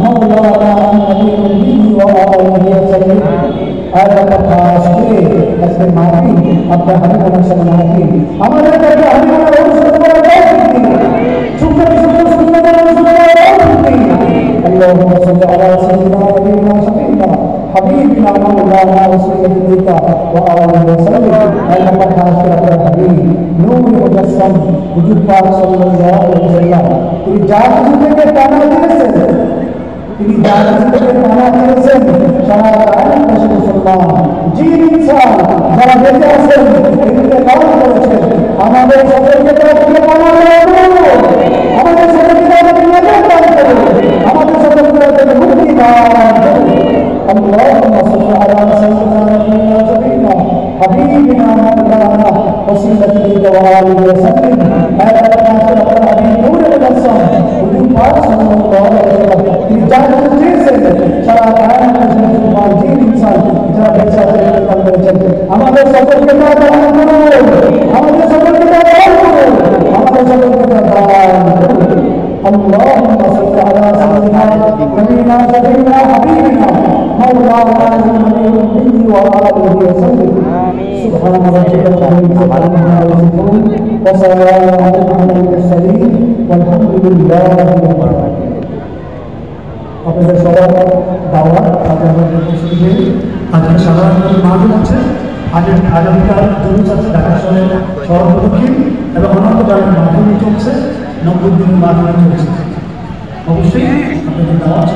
مولانا النبي وآله وسلم هذا الخاص اسم মাহফিল আপনার হাবিবুল্লাহ সাল্লাল্লাহু আলাইহি আমাদের কাছে হাবিবুল্লাহ রাসূল اللهم صل على سيدنا نبينا شفيعنا حبيبنا مولانا وسيدنا وآله وسلم هذا الخاص الحبيب نور مجسم হুজুর পাক সাল্লাল্লাহু আলাইহি ওয়াসাল্লাম তিনি যার থেকে টানা দিয়েছেন, তিনি যার থেকে টানা দিয়েছেন সারা আয়াত মুসলমান জিন ইনসান যারা বেঁচে আছেন এদিকে কাজ করেছেন আমাদের সকলকে তাকে টানা করুন, আমাদের সকলকে তাকে নাজাত দান করুন, আমাদের সকলকে তাকে মুক্তি দান করুন। اللهم صل على سيدنا نبينا شفيعنا حبيبنا مولانا وسيلتنا وآله وسلم هذا الآخر الحبيب نور المجسم হুজুর পাক সাল্লাল্লাহু আলাইহি ওয়াসাল্লাম তিনি জান্নাত দিয়েছেন সারা কায়নাত মুসলমান জিন ইনসান যারা বেঁচে আছেন কাজ করেছেন আমাদের সকলকে দান করুন, আমাদের সকলকে দান করুন, আমাদের সকলকে দান করুন। اللهم صل على سيدنا نبينا شفيعنا حبيبنا مولانا النبي وآله وسلم سبحان ربك رب العزة عما يصفون وسلام على المرسلين والحمد لله رب العالمين। আপনাদের সবার দাওয়াত আপনাদের উপস্থিতি আজকে সাধারণ মাহফিল আছে, আগামীকাল জুলুস আছে ঢাকা শহরের সর্বদক্ষিণ এবং অনন্ত জায়গায় মাহফিল চলছে, 90 দিন মাহফিল চলছে। অবশ্যই আপনাদের দাওয়াত